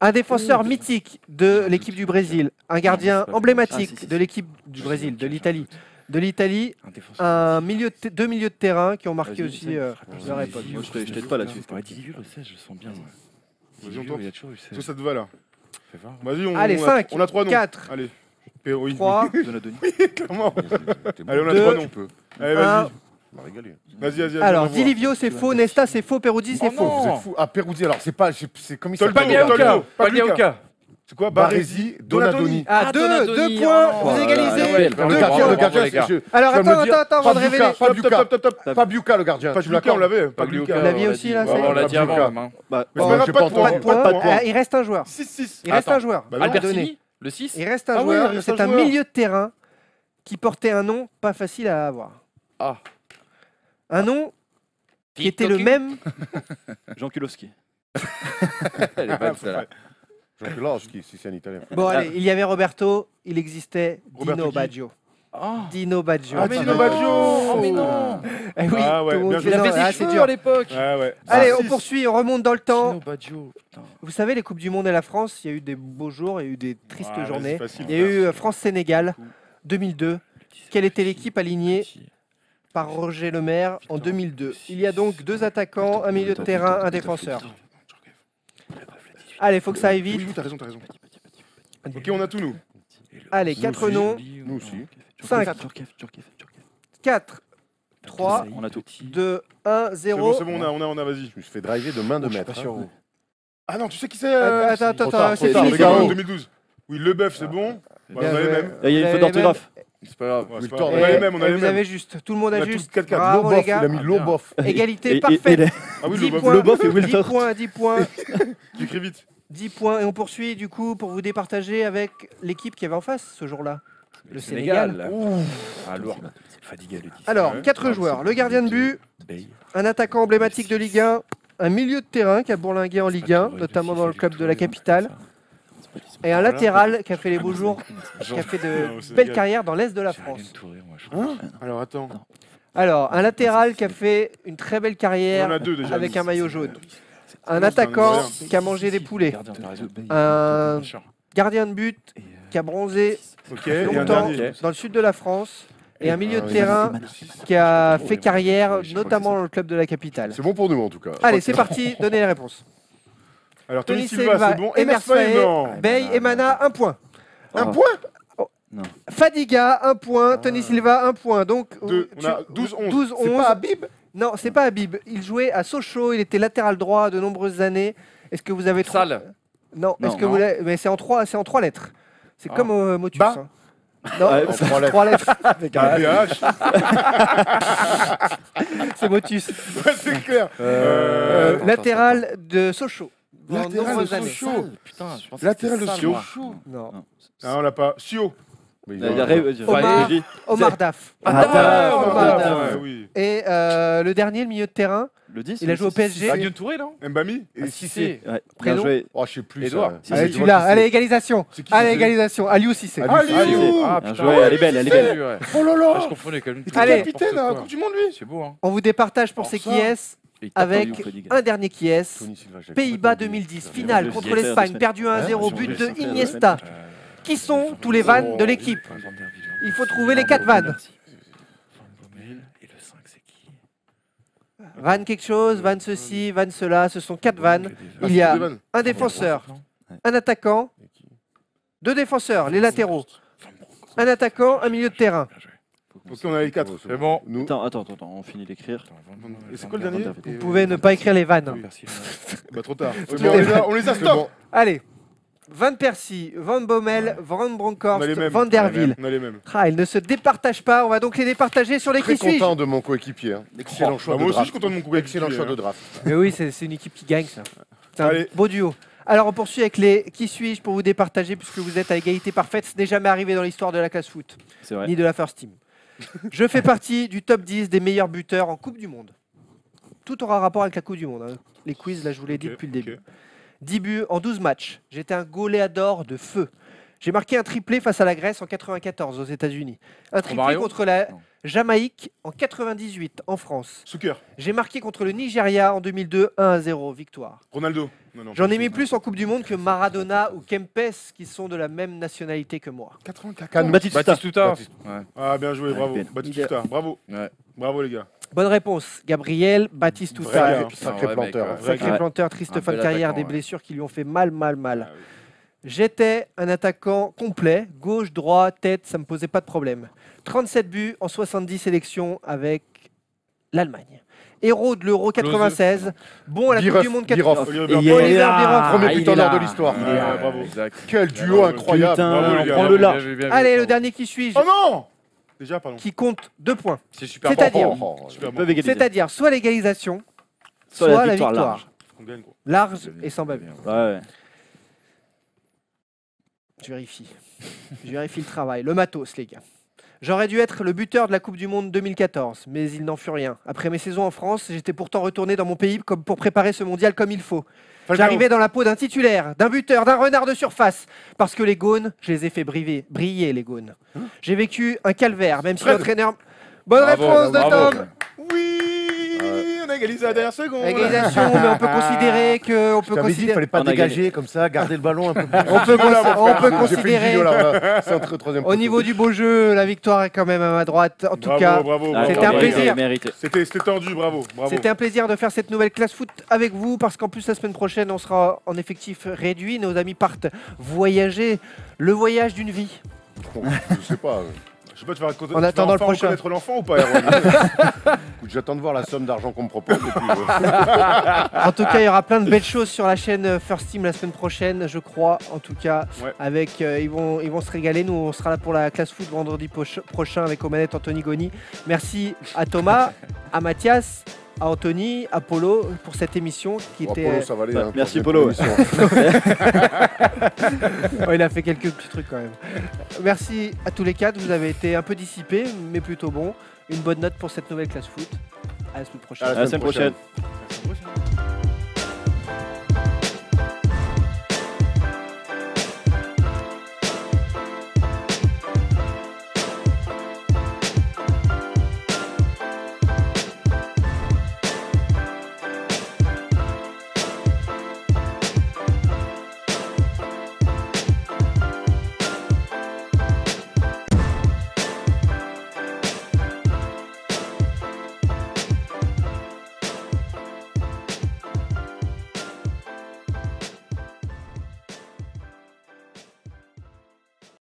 Un défenseur mythique de l'équipe du Brésil, un gardien pas emblématique Ah, si, si, de l'équipe du Brésil, de l'Italie. De l'Italie, Un défenseur. deux milieux de terrain qui ont marqué Vas-y, aussi essaye. leur époque. Moi, je t'aide pas là-dessus. Didier, le 16, je le sens bien. Vas-y, on tente. Il a toujours eu 16. Tout ça te va là. Fais voir. Vas-y, Allez, 5, on a 3 noms. 4, Allez. Oui, 3, Donadoni. clairement. T'es bon. Allez, on a Deux. 3 noms. Allez, vas-y. 1. On va régaler. Vas-y. Alors, on va voir. Dilivio, c'est faux. Nesta, c'est faux. Peruzzi, c'est Oh faux. non. Vous êtes fous. Ah, Peruzzi, alors c'est pas. C'est comme il Toldo, s'appelle. Toldo, Pagliauca. Pagliauca. Pagliauca. C'est quoi Baresi, Donadoni. Ah, deux Donadoni, points. oh, Vous voilà. égalisez. Ah ouais, Deux bravo, Le points. gardien, bravo, les gars. Alors, je viens de le dire. attends, avant de révéler. Fabiuca, le gardien. Pas Tu du Lucas, on l'avait. Pas du Pagliauca, Lucas. Vous l'aviez on l'a aussi, dit. là, Ouais, ça y est on l'a dit Pagliauca. avant. Même, hein. Bah, Mais c'est pas grave, pas de Pas de points. points. Il reste un joueur. 6-6. Il reste un joueur. Bah non. À donner. Albertini, le 6. Il reste un Ah oui, joueur. il reste C'est un un joueur. milieu de terrain qui portait un nom pas facile à avoir. Ah. Un nom qui était le même. Jean Kulowski. Elle est bonne, celle-là. Jean-Kulowski, si c'est un italien. Bon, allez, il y avait Roberto, il existait Roberto Dino qui Baggio. Oh. Dino Baggio. Ah, Dino Baggio. Oh, mais non. Eh oui, Ah ouais, tout le monde bien fait joué. Il non, avait ah, des c'est cheveux dur. à l'époque. Ah ouais. Allez, on 6. poursuit, on remonte dans le temps. Tino Baggio, putain. Vous savez, les Coupes du Monde et la France, il y a eu des beaux jours, il y a eu des tristes Ouais, journées. vas-y, facile. Il y a eu France-Sénégal 2002. Quelle était l'équipe alignée par Roger Lemaire en 2002? Il y a donc deux attaquants, un milieu de terrain, un défenseur. Allez, faut que ça aille Oui, vite. oui, t'as raison. Ok, on a tout nous. Allez, 4 noms. Nous aussi. 5, 4, 3, On a tout. 2, 1, C'est 0. bon, on a, vas-y. Je me suis fait driver de main de maître. hein. Ah non, tu sais qui c'est Attends, trop attends, tard, c'est trop tard, fini, les c'est gars. bon. En 2012. Oui, Leboeuf, c'est bon. Bien on a les joué. mêmes. Il y a une Vous faute avez d'orthographe. C'est pas grave. Oui, c'est pas tort. grave. On a les mêmes, Vous avez juste, tout le monde On a a juste. tous 4-4. Bravo les Loboff, gars. il a mis Loboff. Égalité Et parfaite. Ah oui, 10 Leboeuf. points, Leboeuf et 10 Wiltord. points, 10 points. J'écris vite. 10 points. Et on poursuit du coup pour vous départager avec l'équipe qui avait en face ce jour-là. Le Sénégal. Ah, lourd. Fadiga, le 10. Alors, Ouais. 4 joueurs. Le gardien de but, Bale. un attaquant emblématique de Ligue 1, un milieu de terrain qui a bourlingué en Ligue 1, notamment dans le club de la capitale, et un latéral qui a fait les beaux jours, qui a fait de belles carrières dans l'Est de la France. Alors attends. Alors, un latéral qui a fait une très belle On en carrière a deux déjà. avec un maillot jaune. Un Non, attaquant c'est un qui a mangé des poulets. Un gardien de but qui a bronzé Ok, et un longtemps dernier. dans le sud de la France. Et un milieu de oui, terrain qui a fait carrière notamment dans le club de la capitale. C'est bon pour nous en tout cas. Allez, c'est parti, donnez les réponses. Alors Tony Tony Silva, c'est bon. Emers Faye, Faye, non. Bey, Emana, 1 point. Un Oh. point. Fadiga, 1 point. Tony Silva, 1 point. Donc, Deux. On a 12-11. 12-11. C'est pas Habib. Non, c'est pas Habib. Il jouait à Sochaux, il était latéral droit de nombreuses années. Est-ce que vous avez trop... Sale. Non, Non. est-ce que vous l'avez... Mais c'est en 3 lettres. C'est Ah. comme Motus. Bah. hein. Non, Ouais, c'est en 3 lettres. Ah, PH. C'est Motus. Ouais, c'est clair. Latéral de Sochaux. Pendant de Latéral de nombreuses années. Sochaux. Putain, je pensais Latéral que de c'était sale, moi. Sochaux. Non. Ah, on l'a pas. Sio. Mais Il y a Ré- Omar. Ré- Omar Daf. Ah, Omar Daf. Ouais, oui. Et le dernier, le milieu de terrain, Le 10. il a joué au PSG. Aguillon Touré, non Mbami. Et Cissé. Ouais, bien Prénom. joué. Oh, je sais plus. Edouard. ça. Allez, Je tu vois l'as. qui c'est. Allez, égalisation. C'est qui, Allez, c'est égalisation. Aliou Cissé. Aliou. Ah, Bien putain. joué, elle est belle, elle est belle. Ouais. Oh là Ah, là. je confondais quand même. Il était Allez. capitaine à la Coupe du Monde, lui. C'est beau, hein. On vous départage pour Alors ces ça. qui est Et il tape avec Aliou, Fadiga. un dernier qui est. Tony Silva, je l'avais Pays-Bas pas entendu. 2010, finale Je contre l'ai fait l'Espagne, la perdu 1-0, Ouais, but je de l'ai fait. Iniesta. Qui sont tous les vannes de l'équipe? Il faut trouver les 4 vannes. Et le 5, c'est qui Vanne quelque chose, vanne ceci, vanne cela, ce sont 4 vannes. Il y a un défenseur, un attaquant, 2 défenseurs, les latéraux, un attaquant, un milieu de terrain. Ok, on a les 4. C'est bon. Nous, Attends, on finit d'écrire. Et c'est quoi le dernier Vous pouvez ne pas écrire les vannes. Bah trop tard. C'est Ok, bon. on les a c'est stop. bon. Allez, Van Persie, Van Bommel, Van On a Bronckhorst, les mêmes. Van der Wiel. On a les mêmes. Ah, ils ne se départagent pas, on va donc les départager sur les Très qui suis-je. content de mon coéquipier. hein. Excellent choix Bah, de moi aussi, je draft. suis content de mon coup. Excellent choix de draft. Mais oui, c'est une équipe qui gagne ça. C'est un Allez. beau duo. Alors on poursuit avec les qui suis-je pour vous départager puisque vous êtes à égalité parfaite. Ce n'est jamais arrivé dans l'histoire de la classe foot, C'est vrai. ni de la First Team. Je fais partie du top 10 des meilleurs buteurs en Coupe du Monde. Tout aura rapport avec la Coupe du Monde. hein. Les quiz, là je vous l'ai dit Ok, depuis le ok. début. 10 buts en 12 matchs. J'étais un goléador de feu. J'ai marqué un triplé face à la Grèce en 94 aux États-Unis. Un triplé Romario contre la Non. Jamaïque en 98 en France. Zucker. J'ai marqué contre le Nigeria en 2002 1-0 victoire. Ronaldo. Non, J'en ai pas mis du tout. plus en Coupe du Monde que Maradona ou Kempes, qui sont de la même nationalité que moi. 84. Batistuta. Batistuta. Batistuta. Ouais. Ah, bien joué, bravo. peine. Batistuta, bravo. Ouais. Bravo, les gars. Bonne réponse, Gabriel Batistuta. Vrai gars. Sacré Ah ouais, planteur. mec, hein. ouais. Sacré Ouais. planteur, triste Un fin de bel carrière, attaquant, des ouais. blessures qui lui ont fait mal. Ah, oui. J'étais un attaquant complet, gauche, droit, tête, ça me posait pas de problème. 37 buts en 70 sélections avec l'Allemagne. Héros de l'Euro 96, bon à la Coupe Birov, du Monde Birov. 80. Oliver Il est Bierhoff. Oliver là. Bierhoff. Premier Il est buteur là. de l'histoire. Il est là. Ah, bravo. Exact. Quel duo Bravo. incroyable. Putain, Bravo, les gars. prends-le là. Bien vu, bien vu. Allez, le dernier qui suis-je, Oh non Déjà, pardon. qui compte 2 points. C'est super C'est-à-dire- important. Super Ils bon. peuvent égaliser. C'est-à-dire soit l'égalisation, Soit soit la la victoire victoire. large. On gagne, gros. Large et sans bavure. Ouais. Je vérifie. Je vérifie le travail. Le matos, les gars. J'aurais dû être le buteur de la Coupe du Monde 2014, mais il n'en fut rien. Après mes saisons en France, j'étais pourtant retourné dans mon pays comme pour préparer ce mondial comme il faut. J'arrivais dans la peau d'un titulaire, d'un buteur, d'un renard de surface. Parce que les Gaunes, je les ai fait briller les Gaunes. J'ai vécu un calvaire, même si Fred. l'entraîneur... Bonne Bravo, réponse de bravo. Tom. Oui On a égalisé à la dernière seconde. Égalisation, mais on peut considérer que... On Je peut t'avais dit, il considérer... fallait pas On a dégager comme ça, garder le ballon un peu plus. On peut, on peut J'ai fait le considérer... vidéo, là, voilà. C'est entre troisième Au poteau. niveau du beau jeu, la victoire est quand même à ma droite. En tout Bravo, cas, bravo, Ah, C'était bravo. un plaisir. Mérité. C'était tendu, bravo. Bravo. c'était un plaisir de faire cette nouvelle classe foot avec vous parce qu'en plus la semaine prochaine on sera en effectif réduit. Nos amis partent voyager, le voyage d'une vie. Bon, je sais pas. Je sais pas, tu vas En attendant le prochain. reconnaître l'enfant ou pas, Erwan Écoute, j'attends de voir la somme d'argent qu'on me propose. Et puis, En tout cas, il y aura plein de belles choses sur la chaîne First Team la semaine prochaine, je crois. En tout cas, Ouais. avec ils vont se régaler. Nous, on sera là pour la classe foot vendredi prochain avec aux manettes Anthony Goni. Merci à Thomas, à Mathias, à Anthony, à Polo pour cette émission qui bon, était. Apollo, ça va aller. hein, Merci, pour Polo, cette émission. Ouais, il a fait quelques petits trucs quand même. Merci à tous les quatre. Vous avez été un peu dissipés, mais plutôt bon. Une bonne note pour cette nouvelle classe foot. À la semaine prochaine. À la À la semaine prochaine.